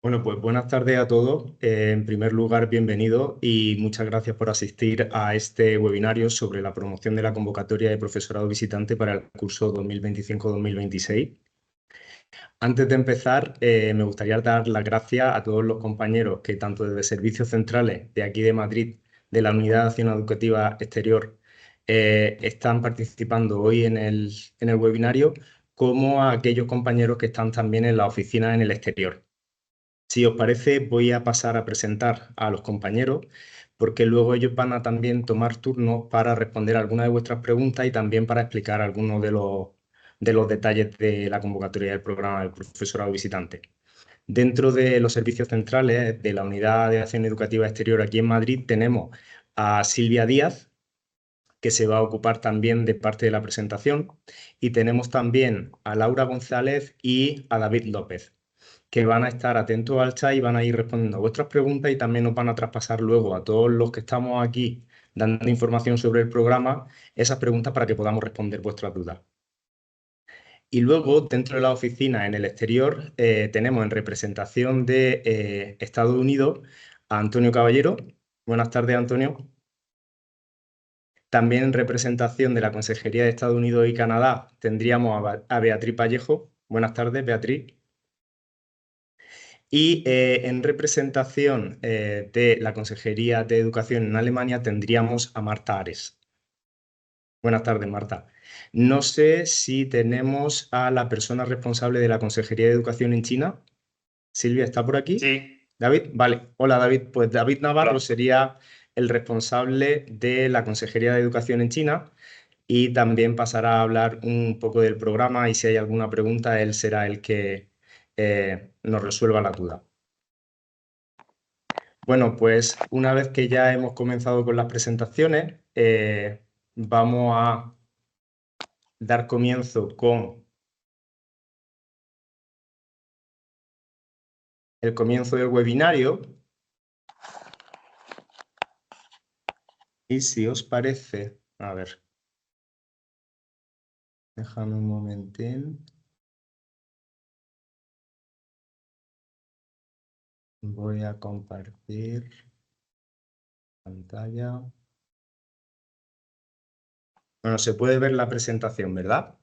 Bueno, pues buenas tardes a todos. En primer lugar, bienvenidos y muchas gracias por asistir a este webinario sobre la promoción de la convocatoria de profesorado visitante para el curso 2025-2026. Antes de empezar, me gustaría dar las gracias a todos los compañeros que tanto desde servicios centrales de aquí de Madrid, de la Unidad de Acción Educativa Exterior, están participando hoy en el webinario, como a aquellos compañeros que están también en la oficina en el exterior. Si os parece, voy a pasar a presentar a los compañeros, porque luego ellos van a también tomar turnos para responder algunas de vuestras preguntas y también para explicar algunos de los detalles de la convocatoria del programa del profesorado visitante. Dentro de los servicios centrales de la Unidad de Acción Educativa Exterior aquí en Madrid tenemos a Silvia Díaz, que se va a ocupar también de parte de la presentación, y tenemos también a Laura González y a David López, que van a estar atentos al chat y van a ir respondiendo a vuestras preguntas y también nos van a traspasar luego a todos los que estamos aquí dando información sobre el programa esas preguntas para que podamos responder vuestras dudas. Y luego, dentro de la oficina en el exterior, tenemos en representación de Estados Unidos a Antonio Caballero. Buenas tardes, Antonio. También en representación de la Consejería de Estados Unidos y Canadá tendríamos a Beatriz Vallejo. Buenas tardes, Beatriz. Y en representación de la Consejería de Educación en Alemania tendríamos a Marta Ares. Buenas tardes, Marta. No sé si tenemos a la persona responsable de la Consejería de Educación en China. Silvia, ¿está por aquí? Sí, David, vale. Hola, David. Pues David Navarro hola. sería el responsable de la Consejería de Educación en China y también pasará a hablar un poco del programa y si hay alguna pregunta, él será el que nos resuelva la duda. Bueno, pues una vez que ya hemos comenzado con las presentaciones, vamos a dar comienzo con el comienzo del webinario. Y si os parece, a ver, déjame un momentín. Voy a compartir pantalla. Bueno, se puede ver la presentación, ¿verdad?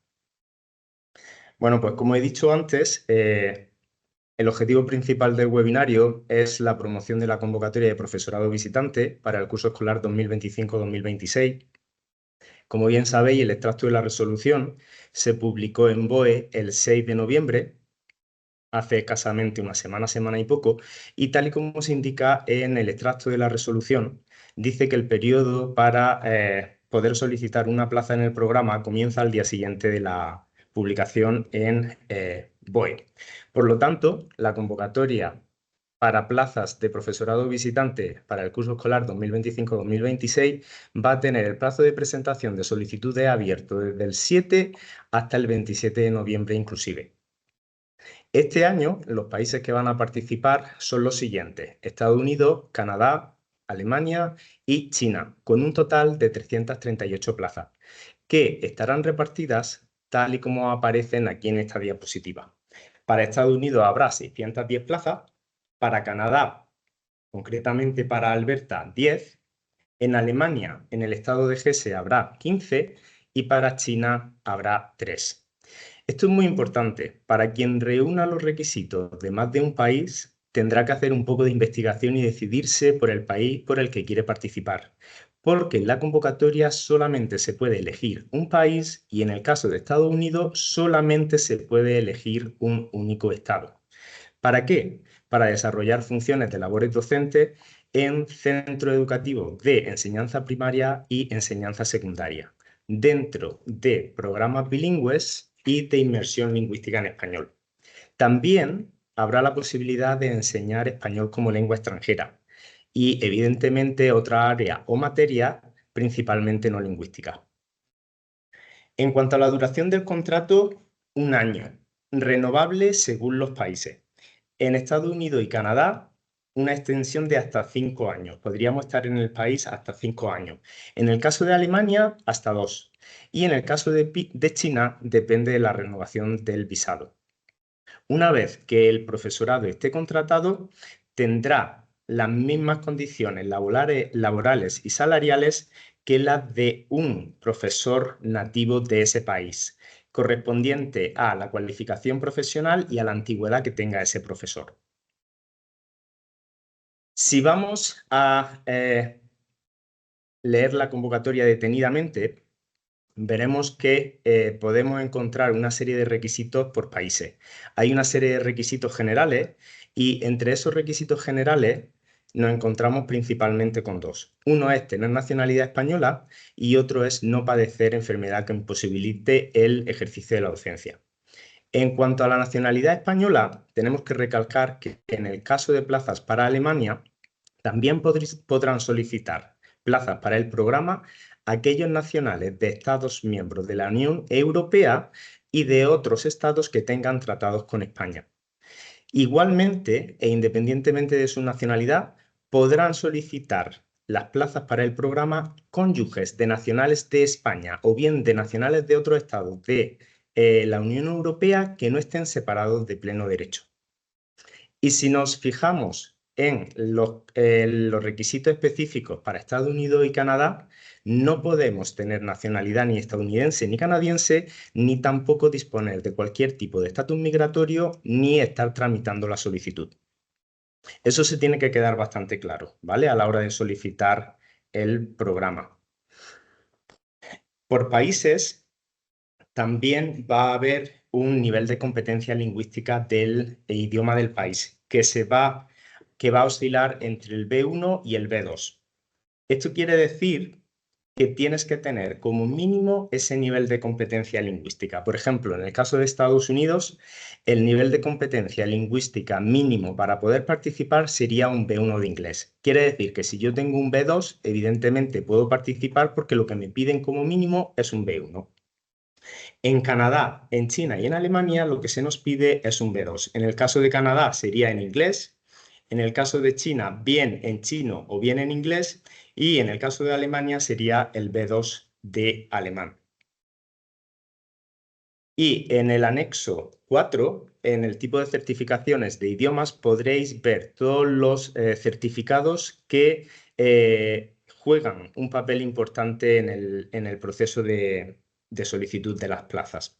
Bueno, pues como he dicho antes, el objetivo principal del webinario es la promoción de la convocatoria de profesorado visitante para el curso escolar 2025-2026. Como bien sabéis, el extracto de la resolución se publicó en BOE el 6 de noviembre, hace escasamente una semana, semana y poco, y tal y como se indica en el extracto de la resolución, dice que el periodo para poder solicitar una plaza en el programa comienza al día siguiente de la publicación en BOE. Por lo tanto, la convocatoria para plazas de profesorado visitante para el curso escolar 2025-2026 va a tener el plazo de presentación de solicitudes abierto desde el 7 hasta el 27 de noviembre inclusive. Este año, los países que van a participar son los siguientes: Estados Unidos, Canadá, Alemania y China, con un total de 338 plazas, que estarán repartidas tal y como aparecen aquí en esta diapositiva. Para Estados Unidos habrá 610 plazas, para Canadá, concretamente para Alberta, 10, en Alemania, en el estado de Hesse, habrá 15 y para China habrá 3. Esto es muy importante. Para quien reúna los requisitos de más de un país, tendrá que hacer un poco de investigación y decidirse por el país por el que quiere participar, porque en la convocatoria solamente se puede elegir un país y en el caso de Estados Unidos solamente se puede elegir un único estado. ¿Para qué? Para desarrollar funciones de labores docentes en centros educativos de enseñanza primaria y enseñanza secundaria, dentro de programas bilingües y de inmersión lingüística en español. También habrá la posibilidad de enseñar español como lengua extranjera y, evidentemente, otra área o materia principalmente no lingüística. En cuanto a la duración del contrato, un año, renovable según los países. En Estados Unidos y Canadá, una extensión de hasta 5 años. Podríamos estar en el país hasta 5 años. En el caso de Alemania, hasta 2. Y en el caso de China, depende de la renovación del visado. Una vez que el profesorado esté contratado, tendrá las mismas condiciones laborales y salariales que las de un profesor nativo de ese país, correspondiente a la cualificación profesional y a la antigüedad que tenga ese profesor. Si vamos a leer la convocatoria detenidamente, veremos que podemos encontrar una serie de requisitos por países. Hay una serie de requisitos generales y entre esos requisitos generales nos encontramos principalmente con dos. Uno es tener nacionalidad española y otro es no padecer enfermedad que imposibilite el ejercicio de la docencia. En cuanto a la nacionalidad española, tenemos que recalcar que en el caso de plazas para Alemania, también podrán solicitar plazas para el programa aquellos nacionales de Estados miembros de la Unión Europea y de otros estados que tengan tratados con España. Igualmente, e independientemente de su nacionalidad, podrán solicitar las plazas para el programa cónyuges de nacionales de España o bien de nacionales de otros estados de la Unión Europea que no estén separados de pleno derecho. Y si nos fijamos en los requisitos específicos para Estados Unidos y Canadá, no podemos tener nacionalidad ni estadounidense ni canadiense, ni tampoco disponer de cualquier tipo de estatus migratorio, ni estar tramitando la solicitud. Eso se tiene que quedar bastante claro, ¿vale? A la hora de solicitar el programa. Por países, también va a haber un nivel de competencia lingüística del idioma del país que va a oscilar entre el B1 y el B2. Esto quiere decir que tienes que tener como mínimo ese nivel de competencia lingüística. Por ejemplo, en el caso de Estados Unidos, el nivel de competencia lingüística mínimo para poder participar sería un B1 de inglés. Quiere decir que si yo tengo un B2, evidentemente puedo participar porque lo que me piden como mínimo es un B1. En Canadá, en China y en Alemania lo que se nos pide es un B2. En el caso de Canadá sería en inglés, en el caso de China bien en chino o bien en inglés y en el caso de Alemania sería el B2 de alemán. Y en el anexo 4, en el tipo de certificaciones de idiomas, podréis ver todos los certificados que juegan un papel importante en el proceso de solicitud de las plazas.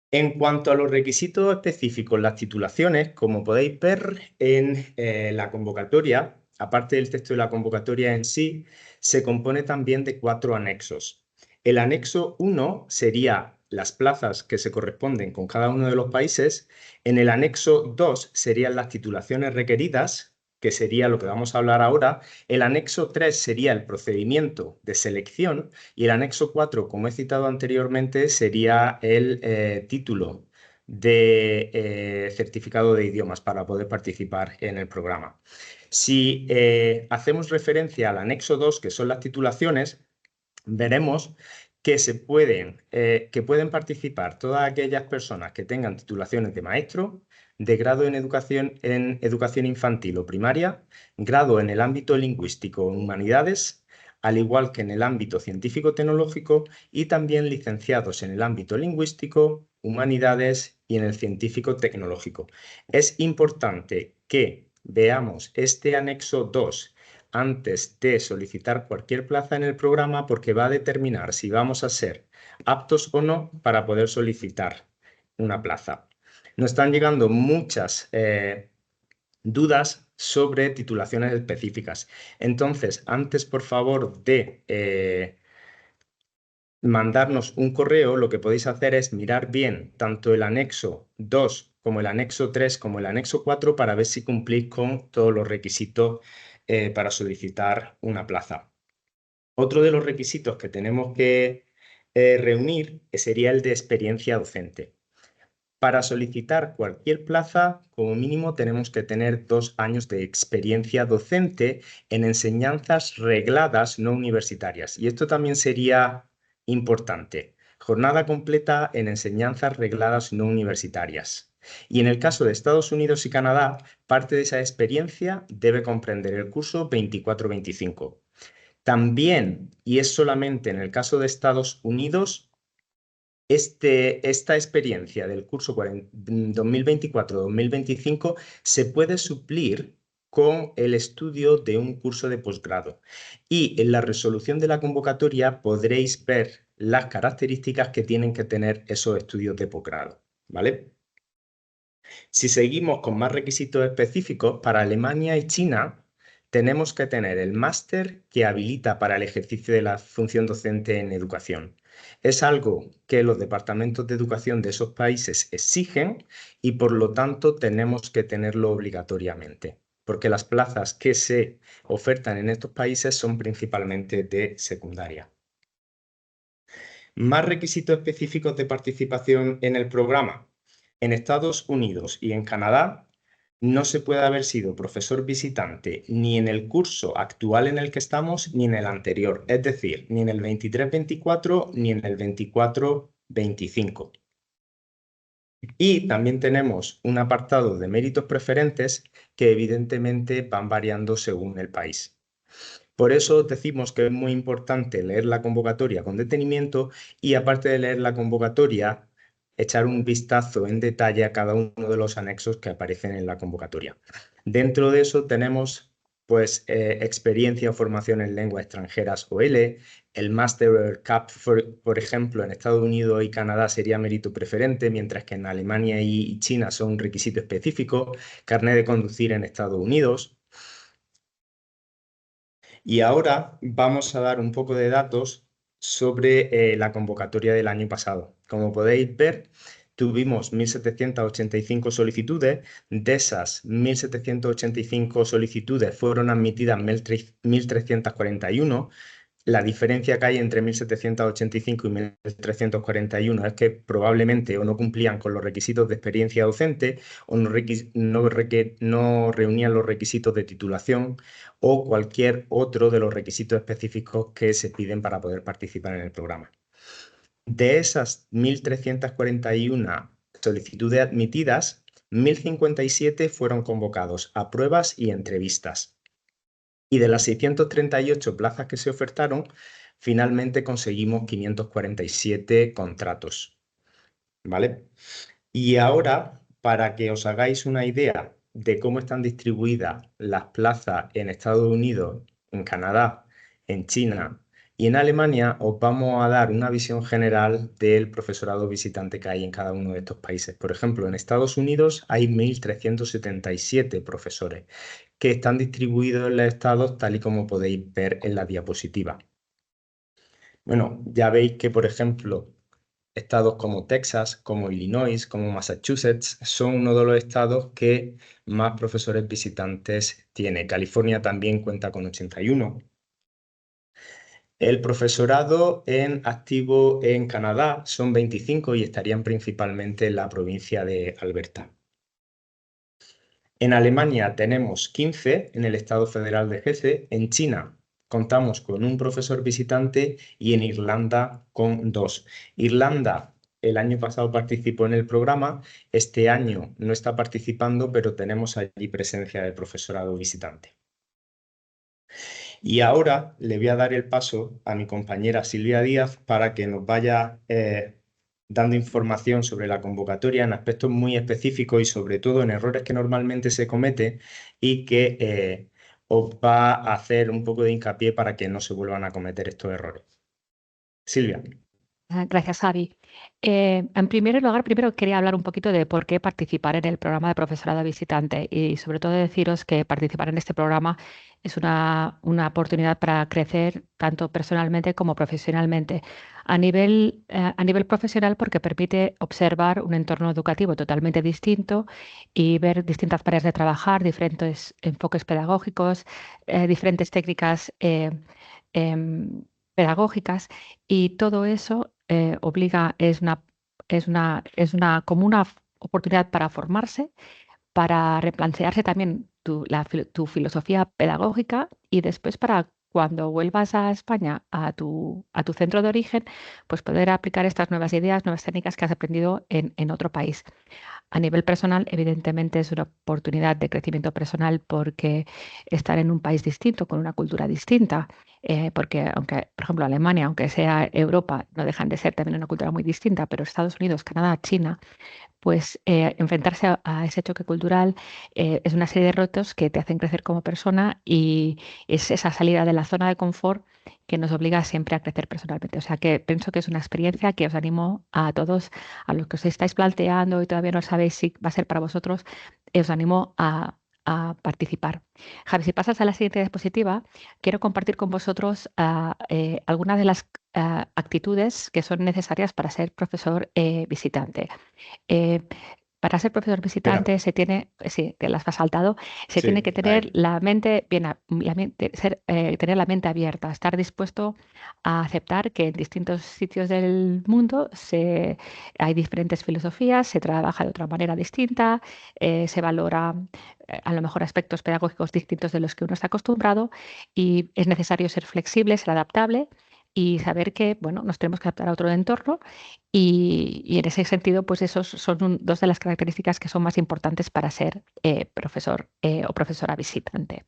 En cuanto a los requisitos específicos, las titulaciones, como podéis ver en la convocatoria, aparte del texto de la convocatoria en sí, se compone también de 4 anexos. El anexo 1 sería las plazas que se corresponden con cada uno de los países. En el anexo 2 serían las titulaciones requeridas, que sería lo que vamos a hablar ahora. El anexo 3 sería el procedimiento de selección y el anexo 4, como he citado anteriormente, sería el título de certificado de idiomas para poder participar en el programa. Si hacemos referencia al anexo 2, que son las titulaciones, veremos que pueden participar todas aquellas personas que tengan titulaciones de maestro, de grado en educación infantil o primaria, grado en el ámbito lingüístico o humanidades, al igual que en el ámbito científico-tecnológico y también licenciados en el ámbito lingüístico, humanidades y en el científico-tecnológico. Es importante que veamos este anexo 2 antes de solicitar cualquier plaza en el programa porque va a determinar si vamos a ser aptos o no para poder solicitar una plaza. Nos están llegando muchas dudas sobre titulaciones específicas. Entonces, antes, por favor, de mandarnos un correo, lo que podéis hacer es mirar bien tanto el anexo 2 como el anexo 3 como el anexo 4 para ver si cumplís con todos los requisitos para solicitar una plaza. Otro de los requisitos que tenemos que reunir sería el de experiencia docente. Para solicitar cualquier plaza, como mínimo tenemos que tener 2 años de experiencia docente en enseñanzas regladas no universitarias. Y esto también sería importante. Jornada completa en enseñanzas regladas no universitarias. Y en el caso de Estados Unidos y Canadá, parte de esa experiencia debe comprender el curso 24-25. También, y es solamente en el caso de Estados Unidos, esta experiencia del curso 2024-2025 se puede suplir con el estudio de un curso de posgrado. Y en la resolución de la convocatoria podréis ver las características que tienen que tener esos estudios de posgrado, ¿vale? Si seguimos con más requisitos específicos, para Alemania y China tenemos que tener el máster que habilita para el ejercicio de la función docente en educación. Es algo que los departamentos de educación de esos países exigen y por lo tanto tenemos que tenerlo obligatoriamente, porque las plazas que se ofertan en estos países son principalmente de secundaria. Más requisitos específicos de participación en el programa. En Estados Unidos y en Canadá no se puede haber sido profesor visitante ni en el curso actual en el que estamos ni en el anterior, es decir, ni en el 23-24 ni en el 24-25. Y también tenemos un apartado de méritos preferentes que evidentemente van variando según el país. Por eso decimos que es muy importante leer la convocatoria con detenimiento y, aparte de leer la convocatoria, echar un vistazo en detalle a cada uno de los anexos que aparecen en la convocatoria. Dentro de eso tenemos experiencia o formación en lenguas extranjeras o L, el Master CAP, por ejemplo, en Estados Unidos y Canadá sería mérito preferente, mientras que en Alemania y China son un requisito específico, carnet de conducir en Estados Unidos. Y ahora vamos a dar un poco de datos sobre la convocatoria del año pasado. Como podéis ver, tuvimos 1.785 solicitudes. De esas 1.785 solicitudes fueron admitidas 1.341. La diferencia que hay entre 1.785 y 1.341 es que probablemente o no cumplían con los requisitos de experiencia docente o no reunían los requisitos de titulación o cualquier otro de los requisitos específicos que se piden para poder participar en el programa. De esas 1.341 solicitudes admitidas, 1.057 fueron convocados a pruebas y entrevistas. Y de las 638 plazas que se ofertaron, finalmente conseguimos 547 contratos, ¿vale? Y ahora, para que os hagáis una idea de cómo están distribuidas las plazas en Estados Unidos, en Canadá, en China y en Alemania, os vamos a dar una visión general del profesorado visitante que hay en cada uno de estos países. Por ejemplo, en Estados Unidos hay 1.377 profesores que están distribuidos en los estados tal y como podéis ver en la diapositiva. Bueno, ya veis que, por ejemplo, estados como Texas, como Illinois, como Massachusetts son uno de los estados que más profesores visitantes tiene. California también cuenta con 81. El profesorado en activo en Canadá son 25 y estarían principalmente en la provincia de Alberta. En Alemania tenemos 15 en el Estado Federal de Hesse. En China contamos con un profesor visitante y en Irlanda con 2. Irlanda el año pasado participó en el programa, este año no está participando, pero tenemos allí presencia de profesorado visitante. Y ahora le voy a dar el paso a mi compañera Silvia Díaz para que nos vaya dando información sobre la convocatoria en aspectos muy específicos y sobre todo en errores que normalmente se cometen y que os va a hacer un poco de hincapié para que no se vuelvan a cometer estos errores. Silvia. Gracias, Javi. En primer lugar, primero quería hablar un poquito de por qué participar en el programa de profesorado visitante y sobre todo deciros que participar en este programa es una oportunidad para crecer tanto personalmente como profesionalmente. A nivel profesional, porque permite observar un entorno educativo totalmente distinto y ver distintas maneras de trabajar, diferentes enfoques pedagógicos, diferentes técnicas pedagógicas, y todo eso es como una oportunidad para formarse, para replantearse también tu filosofía pedagógica y después para cuando vuelvas a España, a tu centro de origen, pues poder aplicar estas nuevas ideas, nuevas técnicas que has aprendido en otro país. A nivel personal, evidentemente es una oportunidad de crecimiento personal porque estar en un país distinto, con una cultura distinta, porque aunque, por ejemplo, Alemania, aunque sea Europa, no dejan de ser también una cultura muy distinta, pero Estados Unidos, Canadá, China, pues enfrentarse a ese choque cultural es una serie de retos que te hacen crecer como persona y es esa salida de la zona de confort que nos obliga siempre a crecer personalmente. O sea que pienso que es una experiencia que os animo a todos, a los que os estáis planteando y todavía no sabéis si va a ser para vosotros, os animo a participar. Javi, si pasas a la siguiente diapositiva, quiero compartir con vosotros algunas de las actitudes que son necesarias para ser profesor visitante. Eh, para ser profesor Espera, visitante se tiene, sí, te las has saltado, se tiene que sí, tener ahí. la mente bien, tener la mente abierta, estar dispuesto a aceptar que en distintos sitios del mundo hay diferentes filosofías, se trabaja de otra manera distinta, se valora a lo mejor aspectos pedagógicos distintos de los que uno está acostumbrado y es necesario ser flexible, ser adaptable y saber que, bueno, nos tenemos que adaptar a otro entorno y en ese sentido, pues esos son dos de las características que son más importantes para ser profesor o profesora visitante.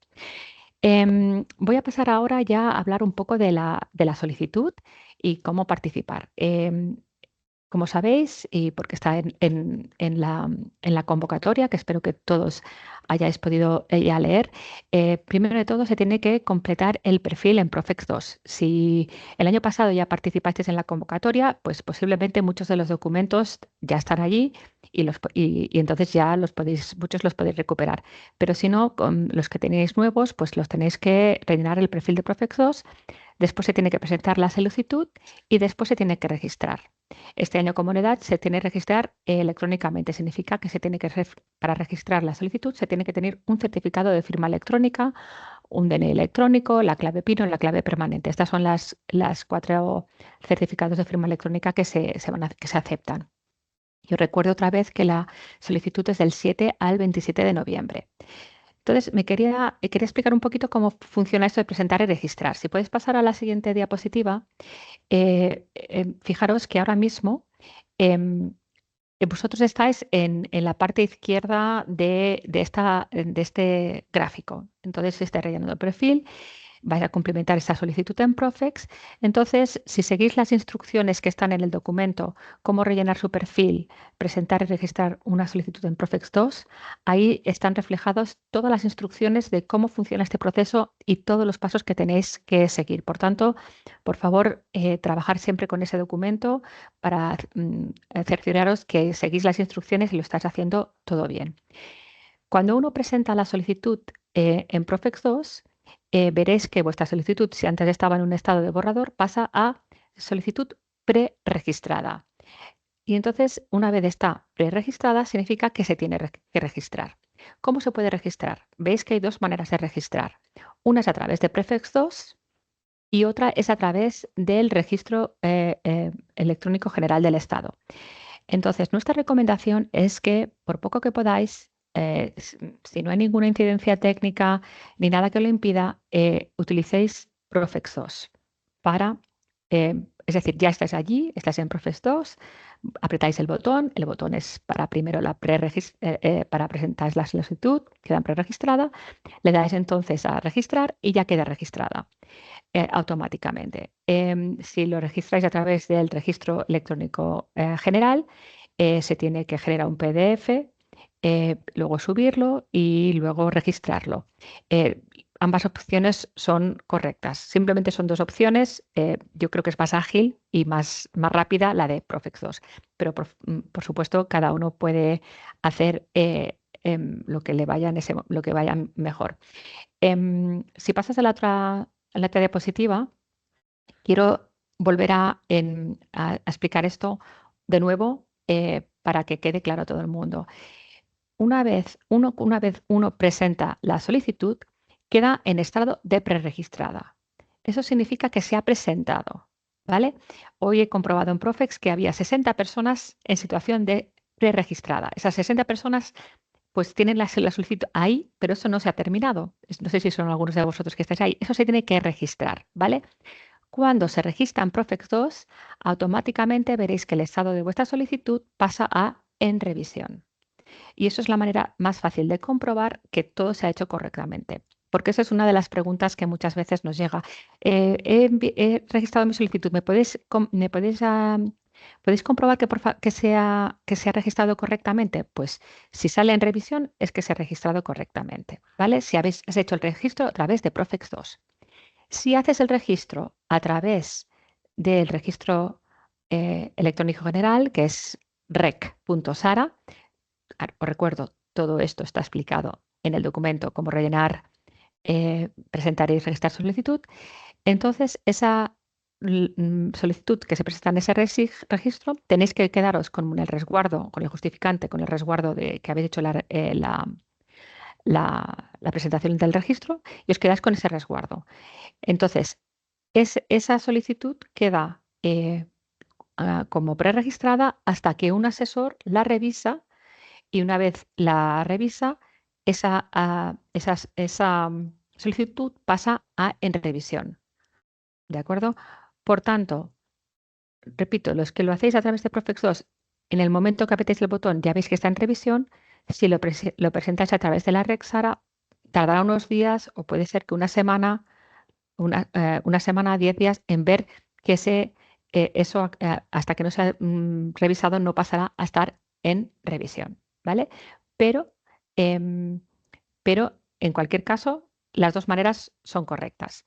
Voy a pasar ahora ya a hablar un poco de la solicitud y cómo participar. Como sabéis, y porque está en la convocatoria, que espero que todos hayáis podido ya leer, primero de todo se tiene que completar el perfil en Profex 2. Si el año pasado ya participasteis en la convocatoria, pues posiblemente muchos de los documentos ya están allí y entonces ya muchos los podéis recuperar. Pero si no, con los que tenéis nuevos, pues los tenéis que rellenar el perfil de Profex 2. Después se tiene que presentar la solicitud y después se tiene que registrar. Este año como novedad se tiene que registrar electrónicamente. Significa que para registrar la solicitud se tiene que tener un certificado de firma electrónica, un DNI electrónico, la clave PIN o la clave permanente. Estas son las cuatro certificados de firma electrónica que se aceptan. Yo recuerdo otra vez que la solicitud es del 7 al 27 de noviembre. Entonces, quería explicar un poquito cómo funciona esto de presentar y registrar. Si puedes pasar a la siguiente diapositiva, fijaros que ahora mismo em, vosotros estáis en la parte izquierda de este gráfico. Entonces, estáis rellenando el perfil, vais a cumplimentar esta solicitud en Profex. Entonces, si seguís las instrucciones que están en el documento, cómo rellenar su perfil, presentar y registrar una solicitud en Profex 2, ahí están reflejadas todas las instrucciones de cómo funciona este proceso y todos los pasos que tenéis que seguir. Por tanto, por favor, trabajar siempre con ese documento para cercioraros que seguís las instrucciones y lo estáis haciendo todo bien. Cuando uno presenta la solicitud en Profex 2, veréis que vuestra solicitud, si antes estaba en un estado de borrador, pasa a solicitud preregistrada. Y entonces, una vez está preregistrada, significa que se tiene que registrar. ¿Cómo se puede registrar? Veis que hay dos maneras de registrar. Una es a través de Prefex 2 y otra es a través del Registro Electrónico General del Estado. Entonces, nuestra recomendación es que, por poco que podáis, si no hay ninguna incidencia técnica ni nada que lo impida, utilicéis Profex 2 para, es decir, ya estáis allí, estáis en Profex 2, apretáis el botón es para primero para presentar la solicitud, queda preregistrada, le dais entonces a registrar y ya queda registrada automáticamente. Si lo registráis a través del registro electrónico general, se tiene que generar un PDF, luego subirlo y luego registrarlo. Ambas opciones son correctas. Simplemente son dos opciones. Yo creo que es más ágil y más rápida la de Profex 2. Pero por supuesto, cada uno puede hacer lo que le vaya lo que vaya mejor. Si pasas a la otra diapositiva, quiero volver a explicar esto de nuevo para que quede claro a todo el mundo. Una vez uno presenta la solicitud, queda en estado de preregistrada. Eso significa que se ha presentado, ¿vale? Hoy he comprobado en Profex que había 60 personas en situación de preregistrada. Esas 60 personas pues tienen la solicitud ahí, pero eso no se ha terminado. No sé si son algunos de vosotros que estáis ahí. Eso se tiene que registrar, ¿vale? Cuando se registra en Profex 2, automáticamente veréis que el estado de vuestra solicitud pasa a en revisión. Y eso es la manera más fácil de comprobar que todo se ha hecho correctamente. Porque esa es una de las preguntas que muchas veces nos llega. He registrado mi solicitud. ¿Podéis comprobar que se ha registrado correctamente? Pues si sale en revisión es que se ha registrado correctamente. ¿Vale? Si has hecho el registro a través de Profex 2. Si haces el registro a través del registro electrónico general, que es rec.sara, os recuerdo, todo esto está explicado en el documento, cómo rellenar, presentar y registrar solicitud. Entonces, esa solicitud que se presenta en ese registro, tenéis que quedaros con el resguardo, con el justificante, con el resguardo de que habéis hecho la presentación del registro y os quedáis con ese resguardo. Entonces, esa solicitud queda como preregistrada hasta que un asesor la revisa y una vez la revisa, esa solicitud pasa a en revisión. ¿De acuerdo? Por tanto, repito, los que lo hacéis a través de Profex 2, en el momento que apretéis el botón ya veis que está en revisión. Si lo presentáis a través de la Rexara, tardará unos días o puede ser que una semana, 10 días en ver que eso hasta que no sea revisado no pasará a estar en revisión, ¿vale? Pero, em, pero en cualquier caso, las dos maneras son correctas.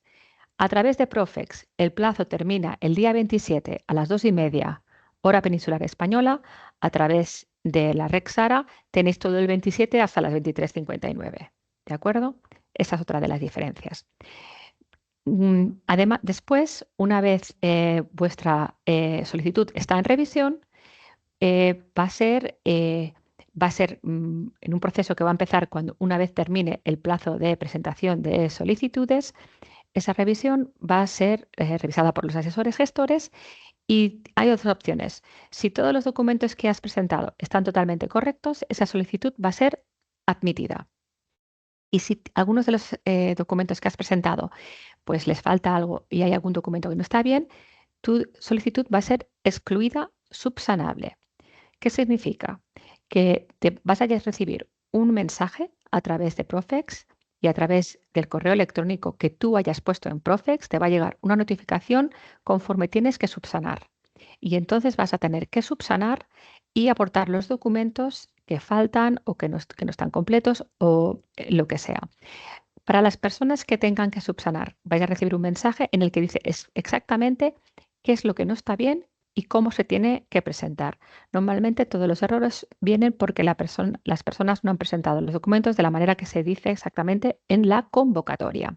A través de Profex, el plazo termina el día 27 a las 2:30, hora peninsular española. A través de la Rexara tenéis todo el 27 hasta las 23:59. ¿De acuerdo? Esa es otra de las diferencias. Además, después, una vez vuestra solicitud está en revisión, va a ser en un proceso que va a empezar una vez termine el plazo de presentación de solicitudes. Esa revisión va a ser revisada por los asesores gestores y hay otras opciones. Si todos los documentos que has presentado están totalmente correctos, esa solicitud va a ser admitida. Y si algunos de los documentos que has presentado pues les falta algo y hay algún documento que no está bien, tu solicitud va a ser excluida subsanable. ¿Qué significa? Que te vas a recibir un mensaje a través de Profex y a través del correo electrónico que tú hayas puesto en Profex te va a llegar una notificación conforme tienes que subsanar. Y entonces vas a tener que subsanar y aportar los documentos que faltan o que no están completos o lo que sea. Para las personas que tengan que subsanar, vais a recibir un mensaje en el que dice exactamente qué es lo que no está bien y cómo se tiene que presentar. Normalmente todos los errores vienen porque las personas no han presentado los documentos de la manera que se dice exactamente en la convocatoria.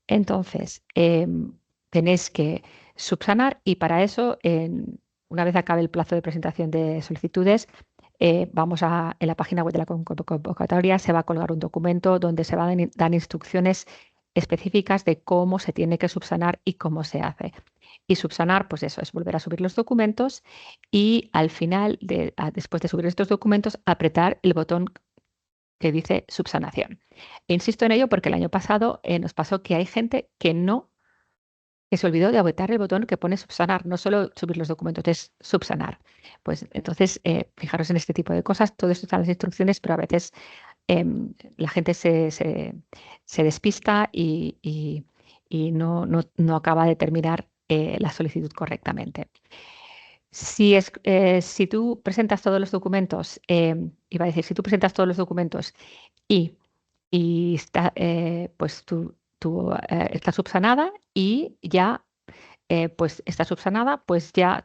Entonces, tenéis que subsanar y para eso, una vez acabe el plazo de presentación de solicitudes, en la página web de la convocatoria se va a colgar un documento donde se van a dar instrucciones específicas de cómo se tiene que subsanar y cómo se hace. Y subsanar, pues eso, es volver a subir los documentos y al final, después de subir estos documentos, apretar el botón que dice subsanación. E insisto en ello porque el año pasado nos pasó que hay gente que se olvidó de apretar el botón que pone subsanar, no solo subir los documentos, es subsanar. Pues entonces, fijaros en este tipo de cosas, todo esto está en las instrucciones, pero a veces la gente se despista y no acaba de terminar la solicitud correctamente. Si tú presentas todos los documentos, si tú presentas todos los documentos y pues tú estás subsanada y ya pues está subsanada, pues ya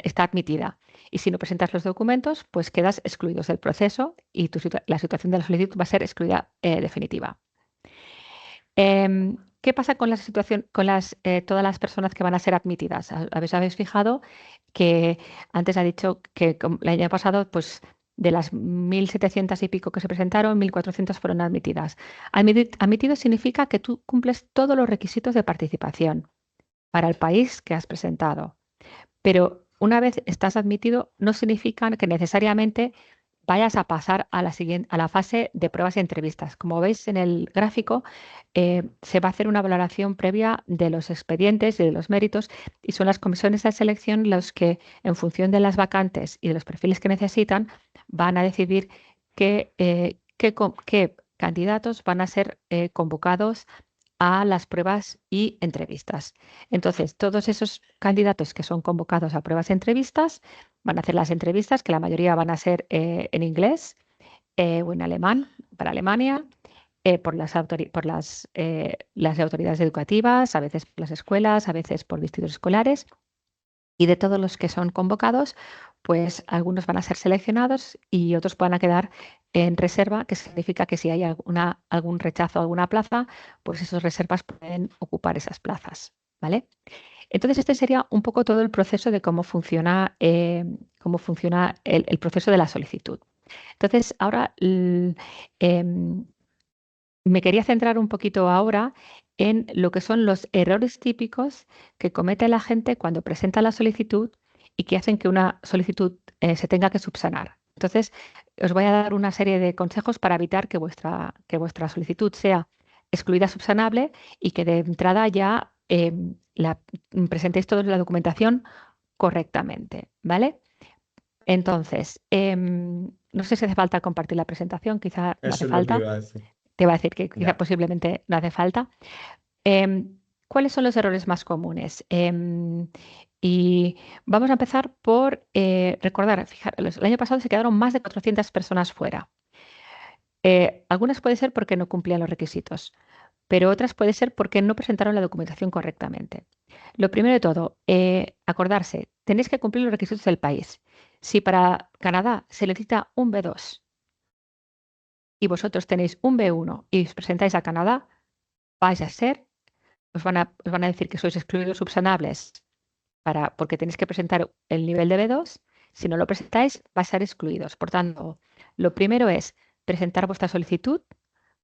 está admitida. Y si no presentas los documentos, pues quedas excluidos del proceso y la situación de la solicitud va a ser excluida definitiva. ¿Qué pasa con la situación, con todas las personas que van a ser admitidas? Habéis fijado que antes ha dicho que el año pasado, pues de las 1.700 y pico que se presentaron, 1.400 fueron admitidas. Admitido significa que tú cumples todos los requisitos de participación para el país que has presentado. Pero una vez estás admitido, no significa que necesariamente vayas a pasar a la fase de pruebas y entrevistas. Como veis en el gráfico, se va a hacer una valoración previa de los expedientes y de los méritos, y son las comisiones de selección los que, en función de las vacantes y de los perfiles que necesitan, van a decidir qué candidatos van a ser convocados a las pruebas y entrevistas. Entonces, todos esos candidatos que son convocados a pruebas y entrevistas van a hacer las entrevistas, que la mayoría van a ser en inglés o en alemán, para Alemania, por las autoridades educativas, a veces por las escuelas, a veces por distritos escolares. Y de todos los que son convocados, pues algunos van a ser seleccionados y otros van a quedar en reserva, que significa que si hay algún rechazo a alguna plaza, pues esas reservas pueden ocupar esas plazas, ¿vale? Entonces, este sería un poco todo el proceso de cómo funciona el proceso de la solicitud. Entonces, ahora me quería centrar un poquito ahora en lo que son los errores típicos que comete la gente cuando presenta la solicitud y que hacen que una solicitud se tenga que subsanar. Entonces, os voy a dar una serie de consejos para evitar que vuestra solicitud sea excluida subsanable y que de entrada ya presentéis toda la documentación correctamente, ¿vale? Entonces, no sé si hace falta compartir la presentación, quizá no hace Eso es lo que falta. iba a decir. Te va a decir que quizá Ya. posiblemente no hace falta. ¿Cuáles son los errores más comunes? Y vamos a empezar por recordar, fijaros, el año pasado se quedaron más de 400 personas fuera. Algunas puede ser porque no cumplían los requisitos, pero otras puede ser porque no presentaron la documentación correctamente. Lo primero de todo, acordarse, tenéis que cumplir los requisitos del país. Si para Canadá se necesita un B2 y vosotros tenéis un B1 y os presentáis a Canadá, vais a ser, os van a decir que sois excluidos subsanables porque tenéis que presentar el nivel de B2. Si no lo presentáis, vais a ser excluidos. Por tanto, lo primero es presentar vuestra solicitud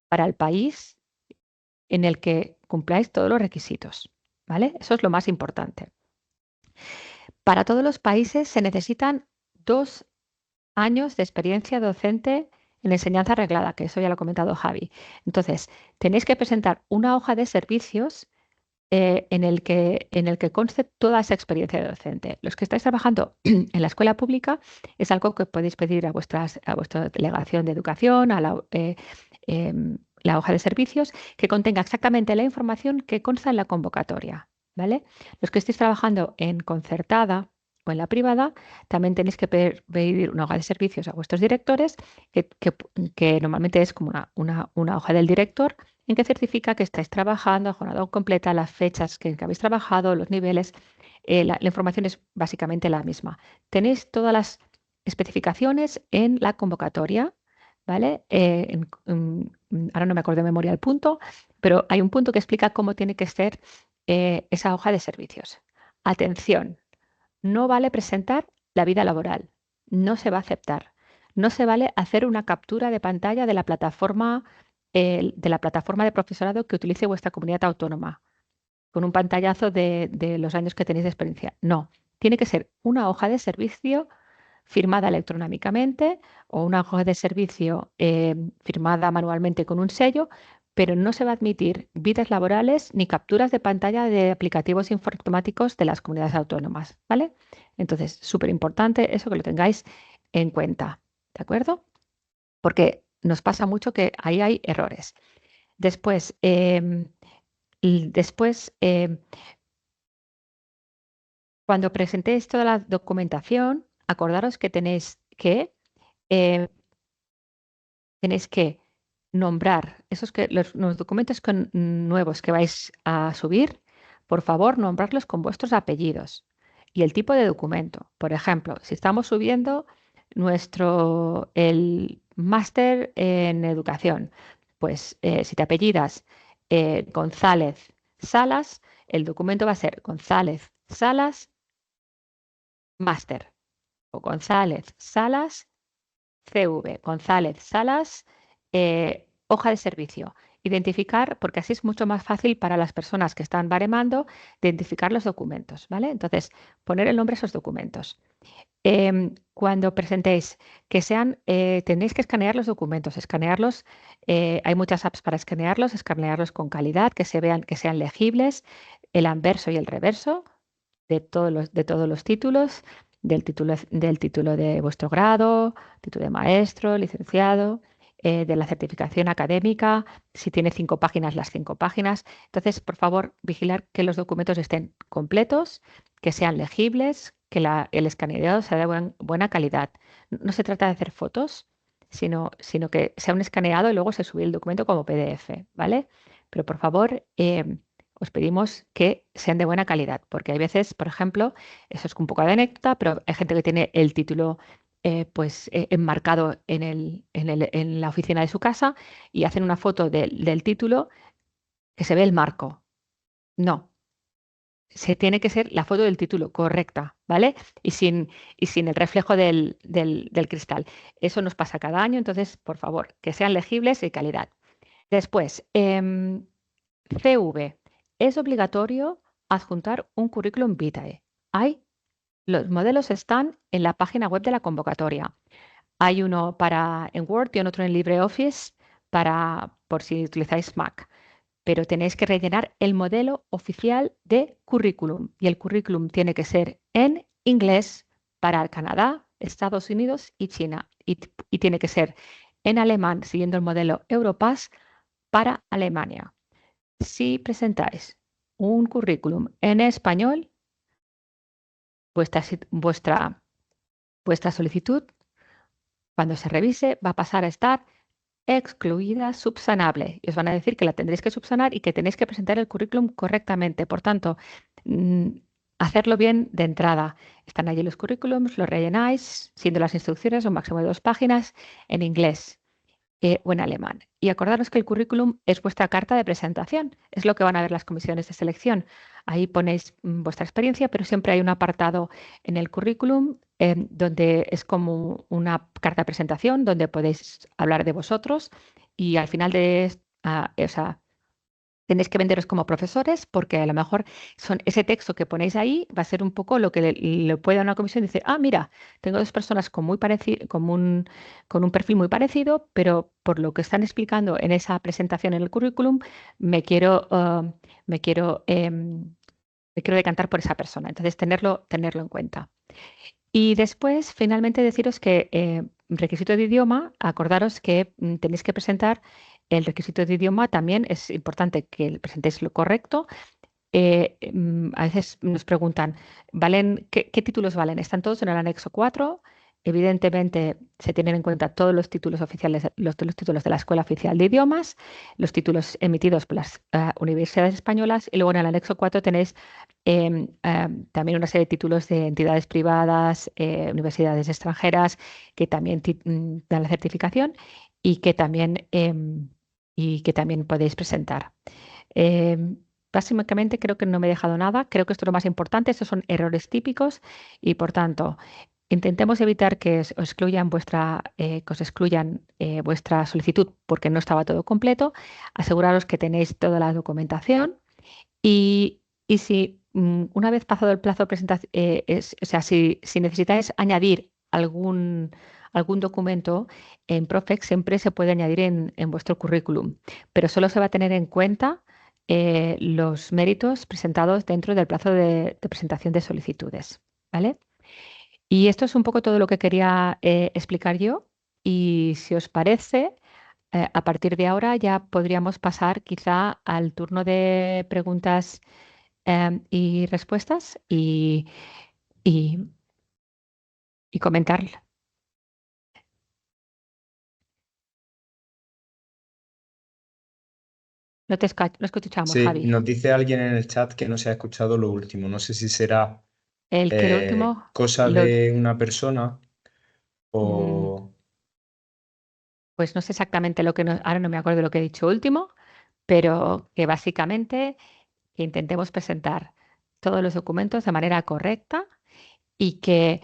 para el país en el que cumpláis todos los requisitos, ¿vale? Eso es lo más importante. Para todos los países se necesitan 2 años de experiencia docente en enseñanza reglada, que eso ya lo ha comentado Javi. Entonces, tenéis que presentar una hoja de servicios en el que conste toda esa experiencia docente. Los que estáis trabajando en la escuela pública es algo que podéis pedir a vuestra delegación de educación, la hoja de servicios, que contenga exactamente la información que consta en la convocatoria, ¿vale? Los que estéis trabajando en concertada o en la privada, también tenéis que pedir una hoja de servicios a vuestros directores, que normalmente es como una hoja del director en que certifica que estáis trabajando a jornada completa, las fechas que habéis trabajado, los niveles. La información es básicamente la misma. Tenéis todas las especificaciones en la convocatoria, ¿vale? Ahora no me acuerdo de memoria el punto, pero hay un punto que explica cómo tiene que ser esa hoja de servicios. Atención, no vale presentar la vida laboral, no se va a aceptar. No se vale hacer una captura de pantalla de la plataforma de profesorado que utilice vuestra comunidad autónoma, con un pantallazo de los años que tenéis de experiencia. No, tiene que ser una hoja de servicio firmada electrónicamente o una hoja de servicio firmada manualmente con un sello, pero no se va a admitir vidas laborales ni capturas de pantalla de aplicativos informáticos de las comunidades autónomas, ¿vale? Entonces, súper importante eso que lo tengáis en cuenta, ¿de acuerdo? Porque nos pasa mucho que ahí hay errores. Después, cuando presentéis toda la documentación, acordaros que eh, tenéis que nombrar los documentos nuevos que vais a subir, por favor, nombrarlos con vuestros apellidos y el tipo de documento. Por ejemplo, si estamos subiendo el máster en educación, pues si te apellidas González Salas, el documento va a ser González Salas Máster o González Salas CV, González Salas, hoja de servicio. identificar, porque así es mucho más fácil para las personas que están baremando identificar los documentos, ¿vale? Entonces, poner el nombre a esos documentos. Cuando presentéis, tenéis que escanear los documentos, escanearlos, hay muchas apps para escanearlos con calidad, que se vean, que sean legibles, el anverso y el reverso de todos los títulos, del título de vuestro grado, título de maestro, licenciado, de la certificación académica, si tiene 5 páginas, las 5 páginas. Entonces, por favor, vigilar que los documentos estén completos, que sean legibles, que el escaneado sea de buena calidad. No se trata de hacer fotos, sino que sea un escaneado y luego se sube el documento como PDF, ¿vale? Pero por favor, os pedimos que sean de buena calidad, porque hay veces, por ejemplo, eso es un poco de anécdota, pero hay gente que tiene el título enmarcado en la oficina de su casa y hacen una foto del título que se ve el marco. No, se tiene que ser la foto del título correcta, ¿vale? Y sin el reflejo del cristal. Eso nos pasa cada año, entonces, por favor, que sean legibles y calidad. Después, CV. Es obligatorio adjuntar un currículum vitae. Los modelos están en la página web de la convocatoria. Hay uno en Word y otro en LibreOffice por si utilizáis Mac. Pero tenéis que rellenar el modelo oficial de currículum. Y el currículum tiene que ser en inglés para Canadá, Estados Unidos y China. Y tiene que ser en alemán, siguiendo el modelo Europass para Alemania. Si presentáis un currículum en español, vuestra solicitud, cuando se revise, va a pasar a estar excluida subsanable. Y os van a decir que la tendréis que subsanar y que tenéis que presentar el currículum correctamente. Por tanto, mm, hacerlo bien de entrada. Están allí los currículums, los rellenáis, siendo las instrucciones un máximo de 2 páginas en inglés o en alemán. Y acordaros que el currículum es vuestra carta de presentación, es lo que van a ver las comisiones de selección. Ahí ponéis vuestra experiencia, pero siempre hay un apartado en el currículum donde es como una carta de presentación, donde podéis hablar de vosotros y al final o sea, tenéis que venderos como profesores porque a lo mejor ese texto que ponéis ahí va a ser un poco lo que le puede dar una comisión y decir, mira, tengo 2 personas con un perfil muy parecido, pero por lo que están explicando en esa presentación en el currículum, me quiero, me quiero, me quiero decantar por esa persona. Entonces, tenerlo en cuenta. Y después, finalmente, deciros que requisito de idioma, acordaros que tenéis que presentar el requisito de idioma. También es importante que presentéis lo correcto. A veces nos preguntan, ¿qué títulos valen? Están todos en el anexo 4. Evidentemente, se tienen en cuenta todos los títulos oficiales, los títulos de la Escuela Oficial de Idiomas, los títulos emitidos por las universidades españolas, y luego en el anexo 4 tenéis también una serie de títulos de entidades privadas, universidades extranjeras, que también dan la certificación y que también podéis presentar. Em, Básicamente creo que no me he dejado nada. Creo que esto es lo más importante. Estos son errores típicos y, por tanto, intentemos evitar que os excluyan vuestra solicitud porque no estaba todo completo. Aseguraros que tenéis toda la documentación y si una vez pasado el plazo de presentación, o sea, si necesitáis añadir algún documento en Profex, siempre se puede añadir en vuestro currículum, pero solo se va a tener en cuenta los méritos presentados dentro del plazo de presentación de solicitudes, ¿vale? Y esto es un poco todo lo que quería explicar yo. Y si os parece, a partir de ahora ya podríamos pasar quizá al turno de preguntas y respuestas y, y comentar. No escuchamos, Sí, Javi. nos dice alguien en el chat que no se ha escuchado lo último. No sé si será El que lo último, cosa lo, de una persona mm, o... pues no sé exactamente ahora no me acuerdo de lo que he dicho último, pero que básicamente que intentemos presentar todos los documentos de manera correcta y que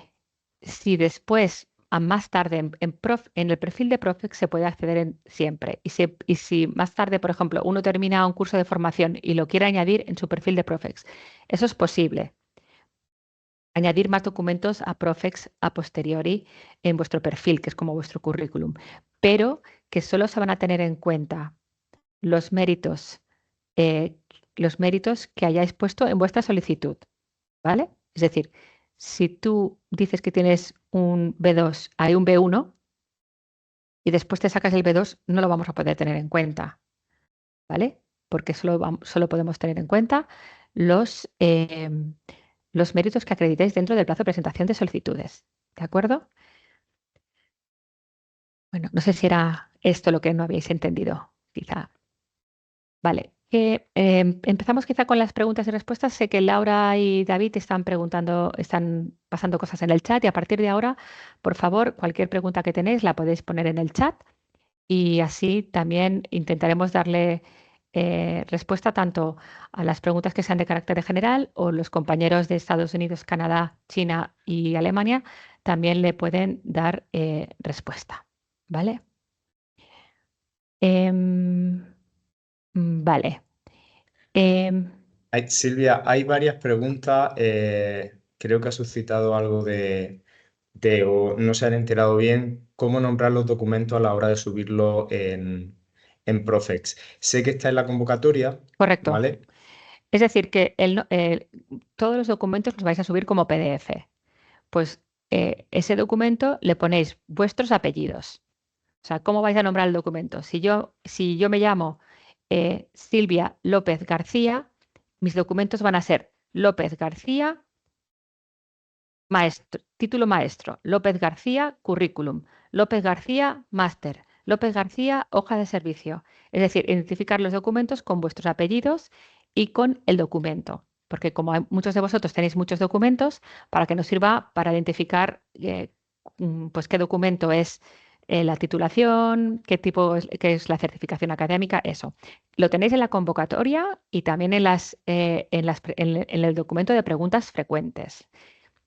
si después a más tarde en el perfil de Profex se puede acceder siempre. Y si más tarde, por ejemplo, uno termina un curso de formación y lo quiere añadir en su perfil de Profex, eso es posible. Añadir más documentos a Profex a posteriori en vuestro perfil, que es como vuestro currículum, pero que solo se van a tener en cuenta los méritos, eh, los méritos que hayáis puesto en vuestra solicitud, ¿vale? Es decir, si tú dices que tienes un B2, hay un B1 y después te sacas el B2, no lo vamos a poder tener en cuenta, ¿vale? Porque solo podemos tener en cuenta los, eh, los méritos que acreditéis dentro del plazo de presentación de solicitudes, ¿de acuerdo? Bueno, no sé si era esto lo que no habéis entendido, quizá. Vale, empezamos quizá con las preguntas y respuestas. Sé que Laura y David están preguntando, están pasando cosas en el chat y a partir de ahora, por favor, cualquier pregunta que tenéis la podéis poner en el chat y así también intentaremos darle respuesta tanto a las preguntas que sean de carácter general o los compañeros de Estados Unidos, Canadá, China y Alemania también le pueden dar respuesta. ¿Vale? Em, vale. Em, Silvia, hay varias preguntas. Creo que ha suscitado algo o no se han enterado bien cómo nombrar los documentos a la hora de subirlo en Profex. Sé que está en la convocatoria, Correcto. ¿vale? Es decir, que todos los documentos los vais a subir como PDF. Pues ese documento le ponéis vuestros apellidos. O sea, ¿cómo vais a nombrar el documento? Si yo me llamo Silvia López García, mis documentos van a ser López García, maestro, título maestro, López García, currículum, López García, máster, López García, hoja de servicio. Es decir, identificar los documentos con vuestros apellidos y con el documento. Porque como muchos de vosotros tenéis muchos documentos, para que nos sirva para identificar pues qué documento es la titulación, qué es la certificación académica, eso. Lo tenéis en la convocatoria y también en el documento de preguntas frecuentes.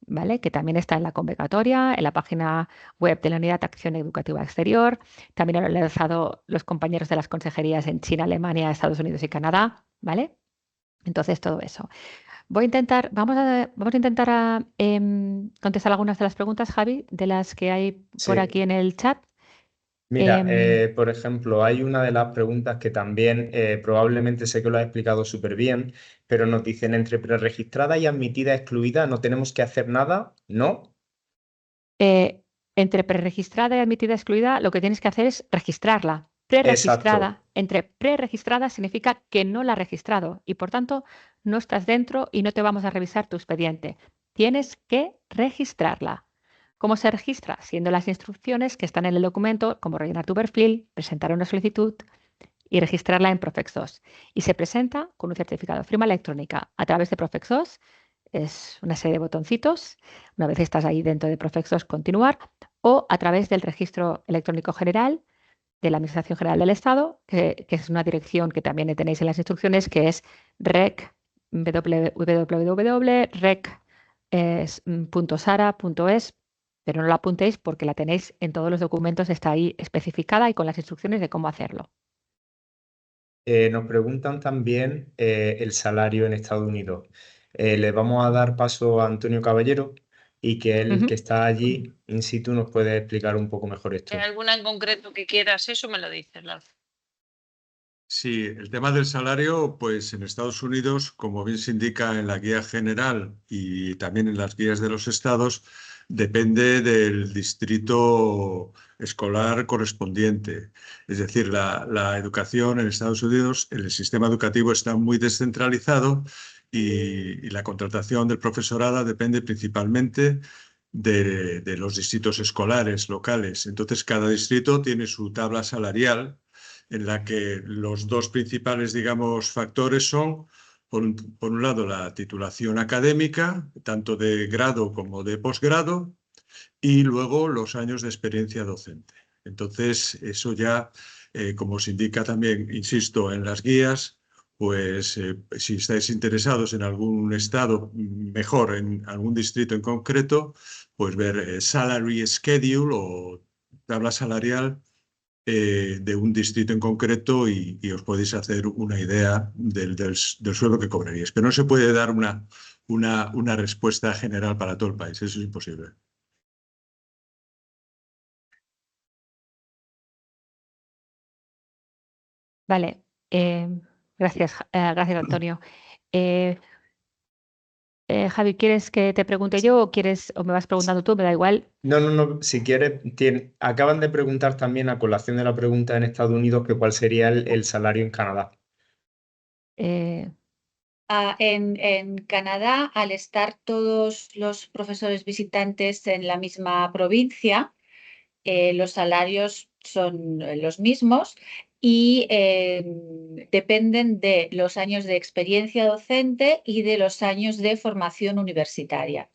¿Vale? Que también está en la convocatoria, en la página web de la Unidad de Acción Educativa Exterior. También lo han lanzado los compañeros de las consejerías en China, Alemania, Estados Unidos y Canadá, ¿vale? Entonces, todo eso. Vamos a intentar contestar algunas de las preguntas, Javi, de las que hay por Sí. aquí en el chat. Mira, Em, por ejemplo, hay una de las preguntas que también probablemente sé que lo has explicado súper bien, pero nos dicen entre preregistrada y admitida excluida, ¿no tenemos que hacer nada? ¿No? eh, Entre preregistrada y admitida excluida, lo que tienes que hacer es registrarla. Exacto. Entre preregistrada significa que no la has registrado y por tanto no estás dentro y no te vamos a revisar tu expediente. Tienes que registrarla. ¿Cómo se registra? Siendo las instrucciones que están en el documento, como rellenar tu perfil, presentar una solicitud y registrarla en Profex2. Y se presenta con un certificado de firma electrónica a través de Profex2. Es una serie de botoncitos. Una vez estás ahí dentro de Profex2, continuar, o a través del registro electrónico general de la Administración General del Estado, que es una dirección que también tenéis en las instrucciones, que es www.rec.sara.es, pero no la apuntéis porque la tenéis en todos los documentos, está ahí especificada y con las instrucciones de cómo hacerlo. Nos preguntan también el salario en Estados Unidos. Le vamos a dar paso a Antonio Caballero y que él, que está allí in situ, nos puede explicar un poco mejor ¿Hay esto. alguna en concreto que quieras? Eso me lo dices, Laura. Sí, el tema del salario, pues en Estados Unidos, como bien se indica en la guía general y también en las guías de los estados, depende del distrito escolar correspondiente. Es decir, la educación en Estados Unidos, el sistema educativo está muy descentralizado y la contratación del profesorado depende principalmente de los distritos escolares locales. Entonces, cada distrito tiene su tabla salarial en la que los dos principales, digamos, factores son, por un lado, la titulación académica, tanto de grado como de posgrado, y luego los años de experiencia docente. Entonces, eso ya, como se indica también, insisto, en las guías, pues si estáis interesados en algún estado, mejor en algún distrito en concreto, pues ver salary schedule o tabla salarial de un distrito en concreto y os podéis hacer una idea del sueldo que cobraríais. Pero no se puede dar una respuesta general para todo el país, eso es imposible. Vale, gracias, gracias Antonio. Javi, ¿quieres que te pregunte yo o me vas preguntando tú? Me da igual. No, si quieres, acaban de preguntar también a colación de la pregunta en Estados Unidos que cuál sería el salario en Canadá. En Canadá, al estar todos los profesores visitantes en la misma provincia, los salarios son los mismos y dependen de los años de experiencia docente y de los años de formación universitaria.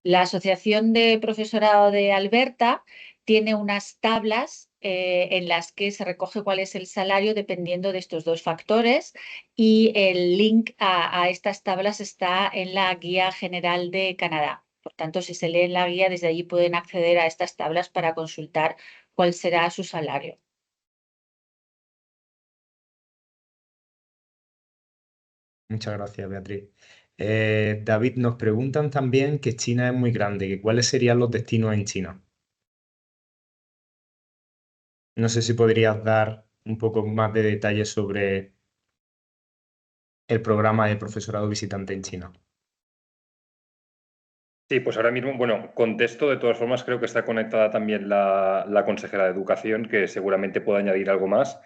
La Asociación de Profesorado de Alberta tiene unas tablas en las que se recoge cuál es el salario dependiendo de estos dos factores y el link a estas tablas está en la Guía General de Canadá. Por tanto, si se leen la guía, desde allí pueden acceder a estas tablas para consultar cuál será su salario. Muchas gracias, Beatriz. David, nos preguntan también que China es muy grande, que cuáles serían los destinos en China. No sé si podrías dar un poco más de detalles sobre el programa de profesorado visitante en China. Sí, pues ahora mismo, bueno, contesto, de todas formas creo que está conectada también la consejera de Educación, que seguramente puede añadir algo más.